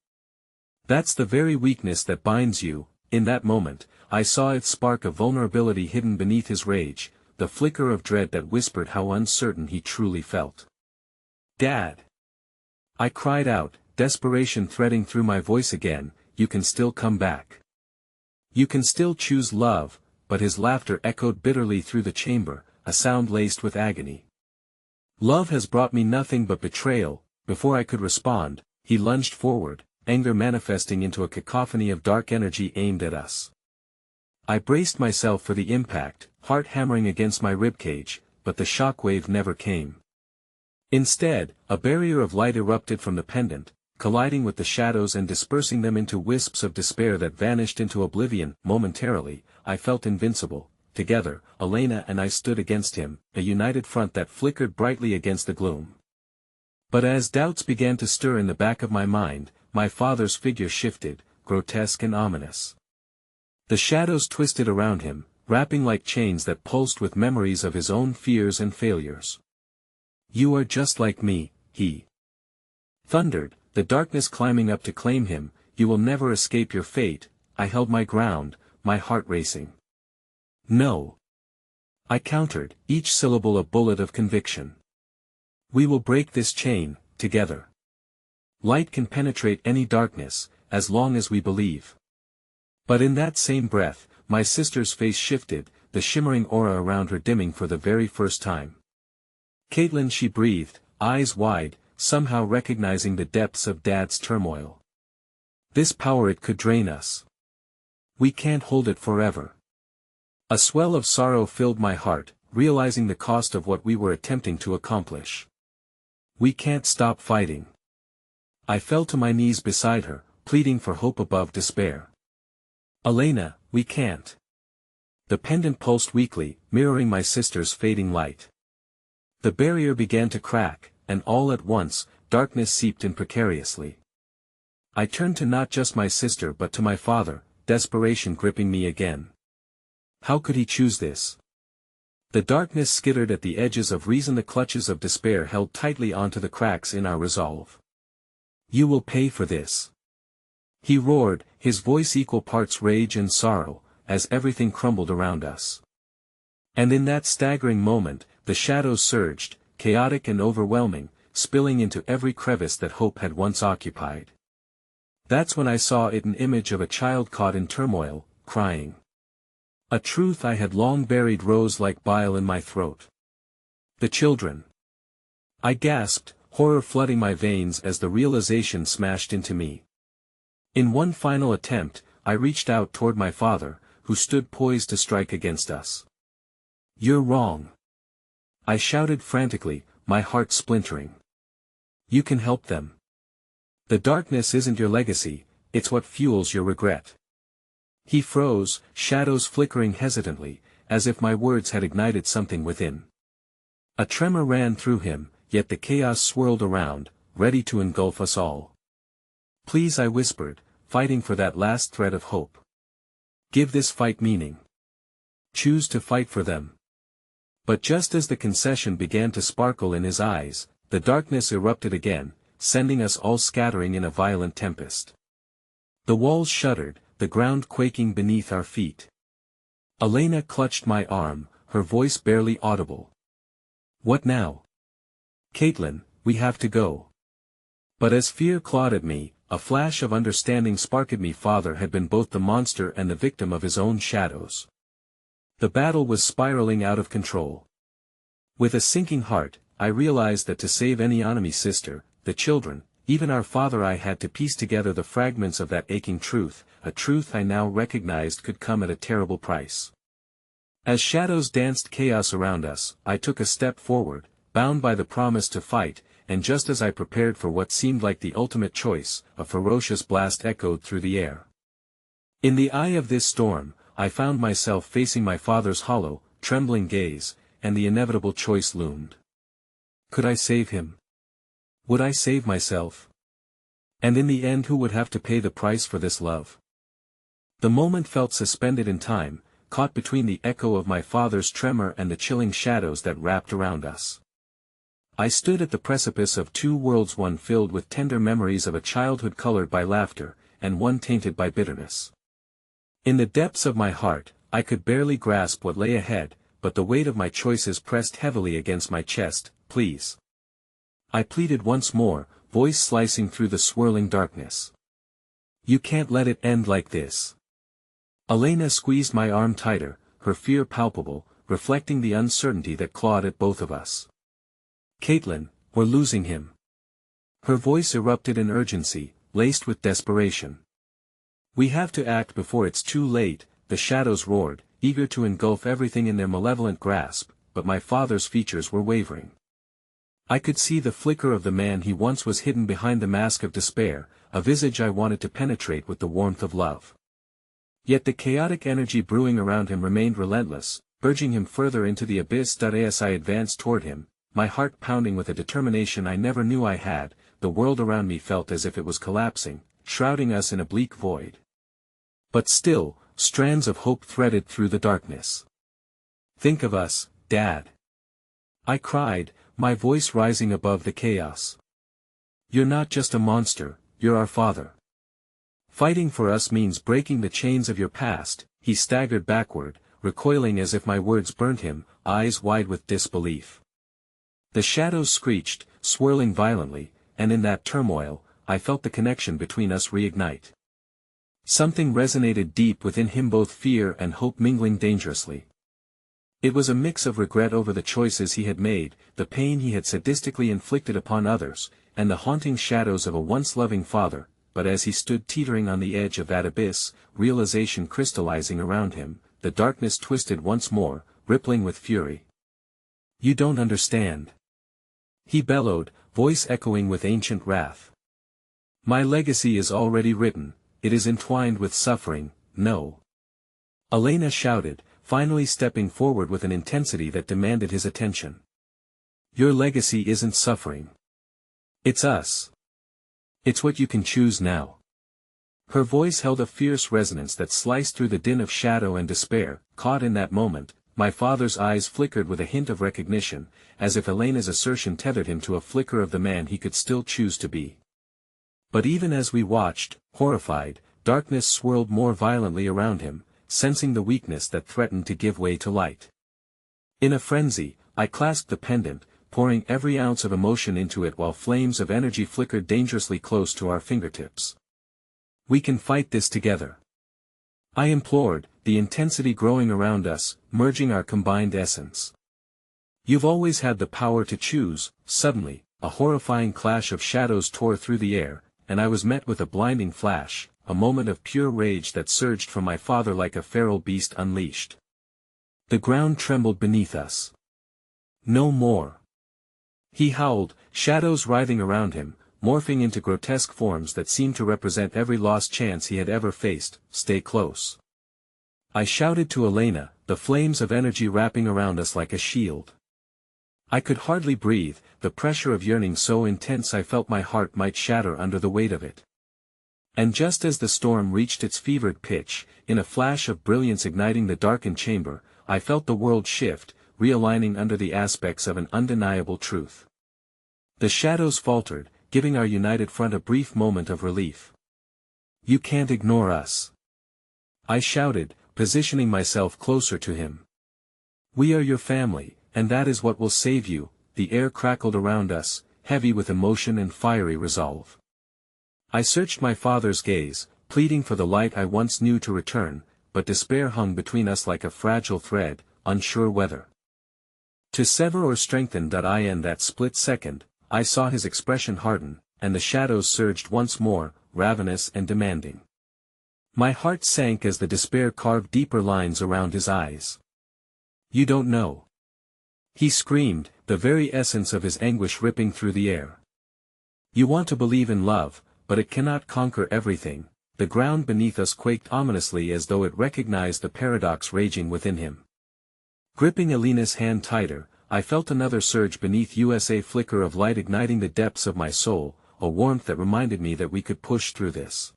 "That's the very weakness that binds you." In that moment, I saw its spark of vulnerability hidden beneath his rage, the flicker of dread that whispered how uncertain he truly felt. "Dad!" I cried out, desperation threading through my voice again. "You can still come back. You can still choose love." But his laughter echoed bitterly through the chamber, a sound laced with agony. "Love has brought me nothing but betrayal." Before I could respond, he lunged forward, anger manifesting into a cacophony of dark energy aimed at us. I braced myself for the impact, heart hammering against my ribcage, but the shockwave never came. Instead, a barrier of light erupted from the pendant, colliding with the shadows and dispersing them into wisps of despair that vanished into oblivion. Momentarily, I felt invincible. Together, Elena and I stood against him, a united front that flickered brightly against the gloom. But as doubts began to stir in the back of my mind, my father's figure shifted, grotesque and ominous. The shadows twisted around him, wrapping like chains that pulsed with memories of his own fears and failures. "You are just like me," he thundered, the darkness climbing up to claim him. "You will never escape your fate." I held my ground, my heart racing. "No. I countered, each syllable a bullet of conviction. We will break this chain, together. Light can penetrate any darkness, as long as we believe. But in that same breath, my sister's face shifted, the shimmering aura around her dimming for the very first time. "Caitlin," she breathed, eyes wide, somehow recognizing the depths of Dad's turmoil. "This power, it could drain us. We can't hold it forever." A swell of sorrow filled my heart, realizing the cost of what we were attempting to accomplish. "We can't stop fighting." I fell to my knees beside her, pleading for hope above despair. "Elena, we can't." The pendant pulsed weakly, mirroring my sister's fading light. The barrier began to crack, and all at once, darkness seeped in precariously. I turned to not just my sister but to my father, desperation gripping me again. How could he choose this? The darkness skittered at the edges of reason, the clutches of despair held tightly onto the cracks in our resolve. "You will pay for this," he roared, his voice equal parts rage and sorrow, as everything crumbled around us. And in that staggering moment, the shadows surged, chaotic and overwhelming, spilling into every crevice that hope had once occupied. That's when I saw it, an image of a child caught in turmoil, crying. A truth I had long buried rose like bile in my throat. "The children!" I gasped, horror flooding my veins as the realization smashed into me. In one final attempt, I reached out toward my father, who stood poised to strike against us. "You're wrong!" I shouted frantically, my heart splintering. "You can help them. The darkness isn't your legacy, it's what fuels your regret." He froze, shadows flickering hesitantly, as if my words had ignited something within. A tremor ran through him, yet the chaos swirled around, ready to engulf us all. "Please," I whispered, fighting for that last thread of hope. "Give this fight meaning. Choose to fight for them." But just as the concession began to sparkle in his eyes, the darkness erupted again, sending us all scattering in a violent tempest. The walls shuddered, the ground quaking beneath our feet. Elena clutched my arm, her voice barely audible. "What now?" "Caitlin, we have to go." But as fear clawed at me, a flash of understanding sparked me. Father had been both the monster and the victim of his own shadows. The battle was spiraling out of control. With a sinking heart, I realized that to save any enemy, sister, the children, even our father, I had to piece together the fragments of that aching truth, a truth I now recognized could come at a terrible price. As shadows danced chaos around us, I took a step forward, bound by the promise to fight, and just as I prepared for what seemed like the ultimate choice, a ferocious blast echoed through the air. In the eye of this storm, I found myself facing my father's hollow, trembling gaze, and the inevitable choice loomed. Could I save him? Would I save myself? And in the end, who would have to pay the price for this love? The moment felt suspended in time, caught between the echo of my father's tremor and the chilling shadows that wrapped around us. I stood at the precipice of two worlds, one filled with tender memories of a childhood colored by laughter, and one tainted by bitterness. In the depths of my heart, I could barely grasp what lay ahead, but the weight of my choices pressed heavily against my chest. "Please," I pleaded once more, voice slicing through the swirling darkness. "You can't let it end like this." Elena squeezed my arm tighter, her fear palpable, reflecting the uncertainty that clawed at both of us. "Caitlin, we're losing him." Her voice erupted in urgency, laced with desperation. "We have to act before it's too late," the shadows roared, eager to engulf everything in their malevolent grasp, but my father's features were wavering. I could see the flicker of the man he once was hidden behind the mask of despair, a visage I wanted to penetrate with the warmth of love. Yet the chaotic energy brewing around him remained relentless, urging him further into the abyss. As I advanced toward him, my heart pounding with a determination I never knew I had, the world around me felt as if it was collapsing, shrouding us in a bleak void. But still, strands of hope threaded through the darkness. "Think of us, Dad," I cried, my voice rising above the chaos. "You're not just a monster, you're our father. Fighting for us means breaking the chains of your past." He staggered backward, recoiling as if my words burned him, eyes wide with disbelief. The shadows screeched, swirling violently, and in that turmoil, I felt the connection between us reignite. Something resonated deep within him, both fear and hope mingling dangerously. It was a mix of regret over the choices he had made, the pain he had sadistically inflicted upon others, and the haunting shadows of a once loving father. But as he stood teetering on the edge of that abyss, realization crystallizing around him, the darkness twisted once more, rippling with fury. "You don't understand," he bellowed, voice echoing with ancient wrath. "My legacy is already written, it is entwined with suffering, no." Elena shouted, finally stepping forward with an intensity that demanded his attention. "Your legacy isn't suffering. It's us. It's what you can choose now." Her voice held a fierce resonance that sliced through the din of shadow and despair. Caught in that moment, my father's eyes flickered with a hint of recognition, as if Elena's assertion tethered him to a flicker of the man he could still choose to be. But even as we watched, horrified, darkness swirled more violently around him, sensing the weakness that threatened to give way to light. In a frenzy, I clasped the pendant, pouring every ounce of emotion into it while flames of energy flickered dangerously close to our fingertips. "We can fight this together," I implored, the intensity growing around us, merging our combined essence. "You've always had the power to choose." Suddenly, a horrifying clash of shadows tore through the air, and I was met with a blinding flash, a moment of pure rage that surged from my father like a feral beast unleashed. The ground trembled beneath us. "No more!" he howled, shadows writhing around him, morphing into grotesque forms that seemed to represent every lost chance he had ever faced. "Stay close," I shouted to Elena, the flames of energy wrapping around us like a shield. I could hardly breathe, the pressure of yearning so intense I felt my heart might shatter under the weight of it. And just as the storm reached its fevered pitch, in a flash of brilliance igniting the darkened chamber, I felt the world shift, realigning under the aspects of an undeniable truth. The shadows faltered, giving our united front a brief moment of relief. "You can't ignore us," I shouted, positioning myself closer to him. "We are your family, and that is what will save you." The air crackled around us, heavy with emotion and fiery resolve. I searched my father's gaze, pleading for the light I once knew to return, but despair hung between us like a fragile thread, unsure whether to sever or strengthen. In that split second, I saw his expression harden, and the shadows surged once more, ravenous and demanding. My heart sank as the despair carved deeper lines around his eyes. "You don't know," he screamed, the very essence of his anguish ripping through the air. "You want to believe in love, but it cannot conquer everything." The ground beneath us quaked ominously as though it recognized the paradox raging within him. Gripping Elena's hand tighter, I felt another surge beneath us, a flicker of light igniting the depths of my soul, a warmth that reminded me that we could push through this.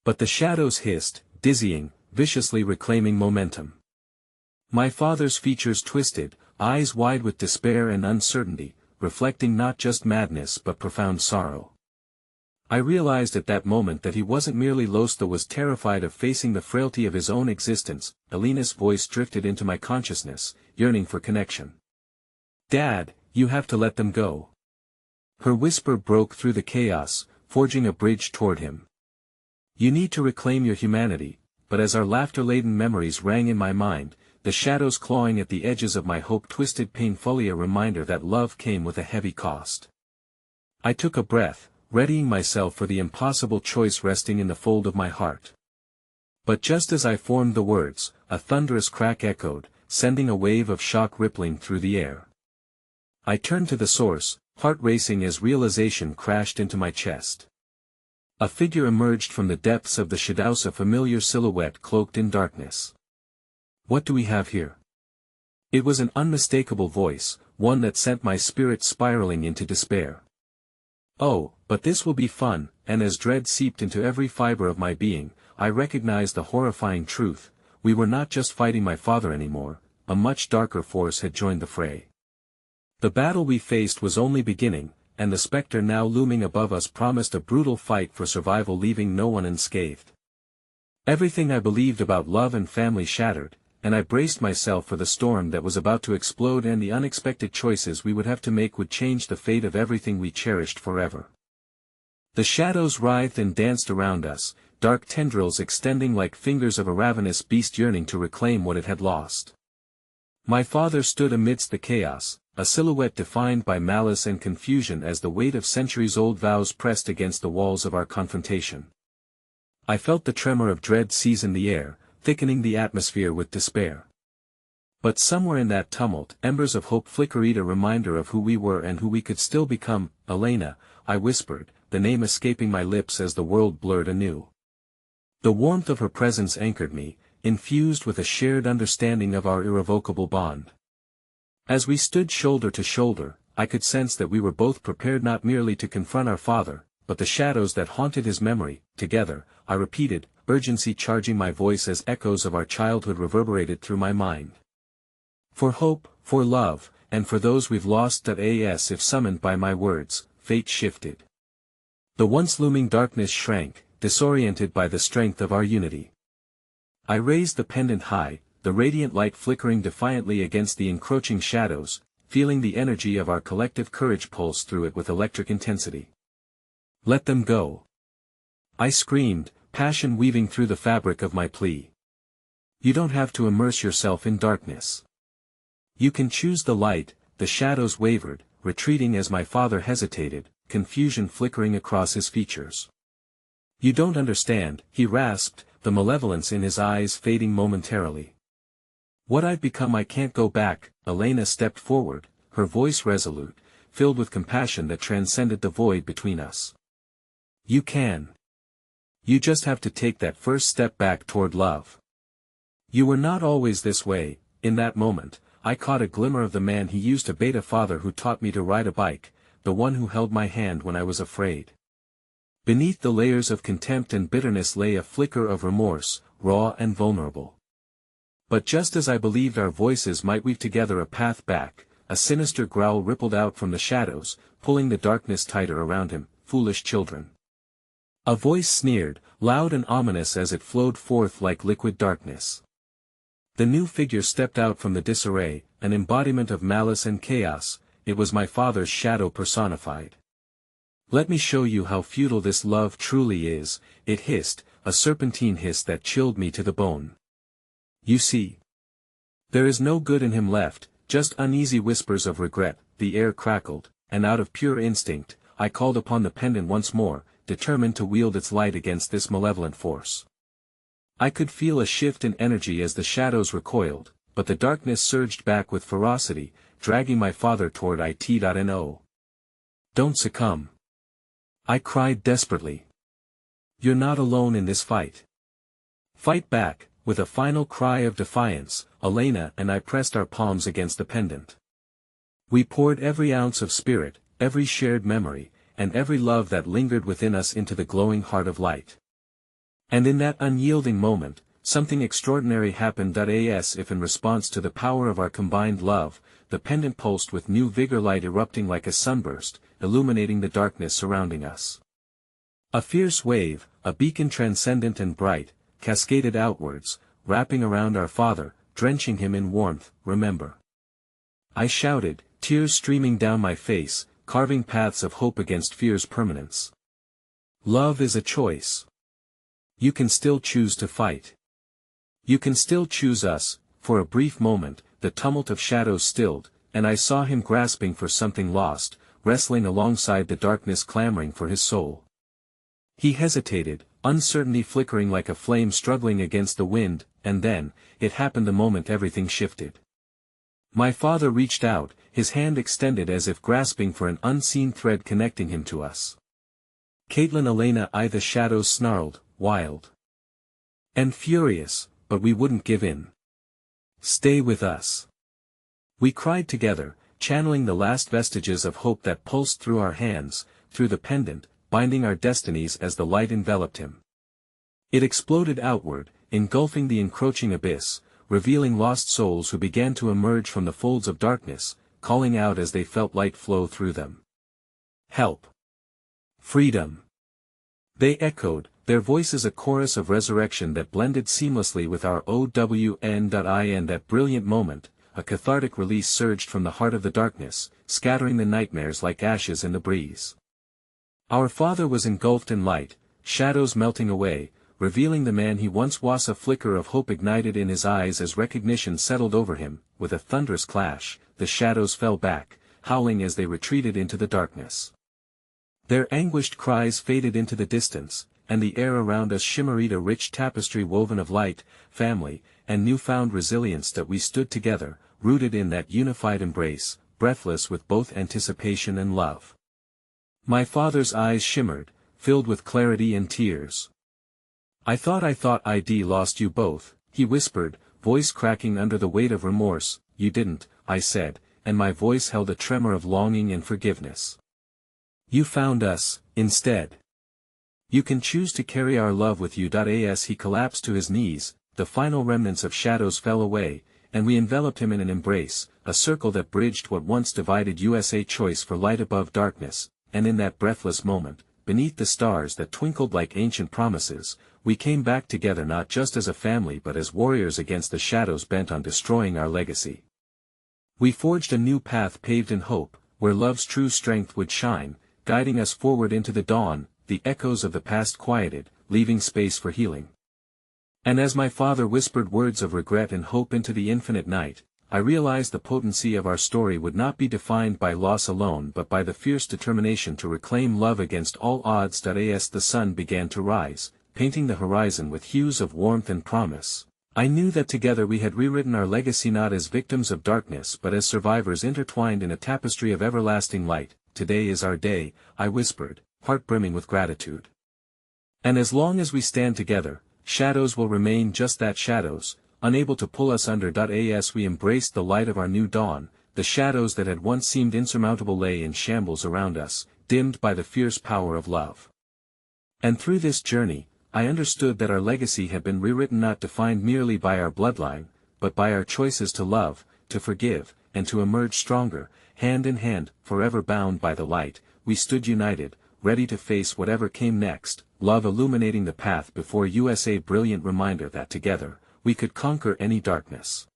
But the shadows hissed, dizzying, viciously reclaiming momentum. My father's features twisted, eyes wide with despair and uncertainty, reflecting not just madness but profound sorrow. I realized at that moment that he wasn't merely lost, though was terrified of facing the frailty of his own existence. Elena's voice drifted into my consciousness, yearning for connection. "Dad, you have to let them go." Her whisper broke through the chaos, forging a bridge toward him. "You need to reclaim your humanity." But as our laughter-laden memories rang in my mind, the shadows clawing at the edges of my hope twisted painfully, a reminder that love came with a heavy cost. I took a breath, readying myself for the impossible choice resting in the fold of my heart. But just as I formed the words, a thunderous crack echoed, sending a wave of shock rippling through the air. I turned to the source, heart racing as realization crashed into my chest. A figure emerged from the depths of the shadows, a familiar silhouette cloaked in darkness. "What do we have here?" It was an unmistakable voice, one that sent my spirit spiraling into despair. "Oh, but this will be fun," and as dread seeped into every fiber of my being, I recognized the horrifying truth: we were not just fighting my father anymore, a much darker force had joined the fray. The battle we faced was only beginning, and the specter now looming above us promised a brutal fight for survival, leaving no one unscathed. Everything I believed about love and family shattered, and I braced myself for the storm that was about to explode, and the unexpected choices we would have to make would change the fate of everything we cherished forever. The shadows writhed and danced around us, dark tendrils extending like fingers of a ravenous beast yearning to reclaim what it had lost. My father stood amidst the chaos, a silhouette defined by malice and confusion as the weight of centuries-old vows pressed against the walls of our confrontation. I felt the tremor of dread season the air, thickening the atmosphere with despair. But somewhere in that tumult, embers of hope flickered, a reminder of who we were and who we could still become. "Elena," I whispered, the name escaping my lips as the world blurred anew. The warmth of her presence anchored me, infused with a shared understanding of our irrevocable bond. As we stood shoulder to shoulder, I could sense that we were both prepared not merely to confront our father, but the shadows that haunted his memory. "Together," I repeated, urgency charging my voice as echoes of our childhood reverberated through my mind. "For hope, for love, and for those we've lost." As if summoned by my words, fate shifted. The once looming darkness shrank, disoriented by the strength of our unity. I raised the pendant high, the radiant light flickering defiantly against the encroaching shadows, feeling the energy of our collective courage pulse through it with electric intensity. "Let them go!" I screamed, passion weaving through the fabric of my plea. "You don't have to immerse yourself in darkness. You can choose the light." The shadows wavered, retreating as my father hesitated, confusion flickering across his features. "You don't understand," he rasped, the malevolence in his eyes fading momentarily. "What I've become, I can't go back." Elena stepped forward, her voice resolute, filled with compassion that transcended the void between us. "You can. You just have to take that first step back toward love. You were not always this way." In that moment, I caught a glimmer of the man he used to be, a father who taught me to ride a bike, the one who held my hand when I was afraid. Beneath the layers of contempt and bitterness lay a flicker of remorse, raw and vulnerable. But just as I believed our voices might weave together a path back, a sinister growl rippled out from the shadows, pulling the darkness tighter around him. "Foolish children." A voice sneered, loud and ominous as it flowed forth like liquid darkness. The new figure stepped out from the disarray, an embodiment of malice and chaos. It was my father's shadow personified. "Let me show you how futile this love truly is," it hissed, a serpentine hiss that chilled me to the bone. "You see, there is no good in him left, just uneasy whispers of regret." The air crackled, and out of pure instinct, I called upon the pendant once more, determined to wield its light against this malevolent force. I could feel a shift in energy as the shadows recoiled, but the darkness surged back with ferocity, dragging my father toward it. No. "Don't succumb!" I cried desperately. "You're not alone in this fight. Fight back!" With a final cry of defiance, Elena and I pressed our palms against the pendant. We poured every ounce of spirit, every shared memory, and every love that lingered within us into the glowing heart of light. And in that unyielding moment, something extraordinary happened. As if in response to the power of our combined love, the pendant pulsed with new vigor, light erupting like a sunburst, illuminating the darkness surrounding us. A fierce wave, a beacon transcendent and bright, cascaded outwards, wrapping around our father, drenching him in warmth. "Remember!" I shouted, tears streaming down my face, carving paths of hope against fear's permanence. "Love is a choice. You can still choose to fight. You can still choose us." For a brief moment, the tumult of shadows stilled, and I saw him grasping for something lost, wrestling alongside the darkness clamoring for his soul. He hesitated, uncertainty flickering like a flame struggling against the wind, and then, it happened the moment everything shifted. My father reached out, his hand extended as if grasping for an unseen thread connecting him to us. "Caitlin." Elena. The shadows snarled, wild and furious, but we wouldn't give in. "Stay with us!" We cried together, channeling the last vestiges of hope that pulsed through our hands, through the pendant, binding our destinies as the light enveloped him. It exploded outward, engulfing the encroaching abyss, revealing lost souls who began to emerge from the folds of darkness, calling out as they felt light flow through them. "Help! Freedom!" They echoed, their voices a chorus of resurrection that blended seamlessly with our OWN.IN. That brilliant moment, a cathartic release surged from the heart of the darkness, scattering the nightmares like ashes in the breeze. Our father was engulfed in light, shadows melting away, revealing the man he once was. A flicker of hope ignited in his eyes as recognition settled over him. With a thunderous clash, the shadows fell back, howling as they retreated into the darkness. Their anguished cries faded into the distance, and the air around us shimmered a rich tapestry woven of light, family, and newfound resilience. That we stood together, rooted in that unified embrace, breathless with both anticipation and love. My father's eyes shimmered, filled with clarity and tears. I thought I'd lost you both," he whispered, voice cracking under the weight of remorse. "You didn't," I said, and my voice held a tremor of longing and forgiveness. "You found us, instead. You can choose to carry our love with you." As he collapsed to his knees, the final remnants of shadows fell away, and we enveloped him in an embrace, a circle that bridged what once divided USA. Choice for light above darkness, and in that breathless moment, beneath the stars that twinkled like ancient promises, we came back together not just as a family but as warriors against the shadows bent on destroying our legacy. We forged a new path paved in hope, where love's true strength would shine, guiding us forward into the dawn. The echoes of the past quieted, leaving space for healing. And as my father whispered words of regret and hope into the infinite night, I realized the potency of our story would not be defined by loss alone but by the fierce determination to reclaim love against all odds. As the sun began to rise, painting the horizon with hues of warmth and promise, I knew that together we had rewritten our legacy not as victims of darkness but as survivors intertwined in a tapestry of everlasting light. "Today is our day," I whispered, heart brimming with gratitude. "And as long as we stand together, shadows will remain just that, shadows, unable to pull us under." As we embraced the light of our new dawn, the shadows that had once seemed insurmountable lay in shambles around us, dimmed by the fierce power of love. And through this journey, I understood that our legacy had been rewritten not defined merely by our bloodline, but by our choices to love, to forgive, and to emerge stronger, hand in hand, forever bound by the light. We stood united, ready to face whatever came next, love illuminating the path before USA. Brilliant reminder that together, we could conquer any darkness.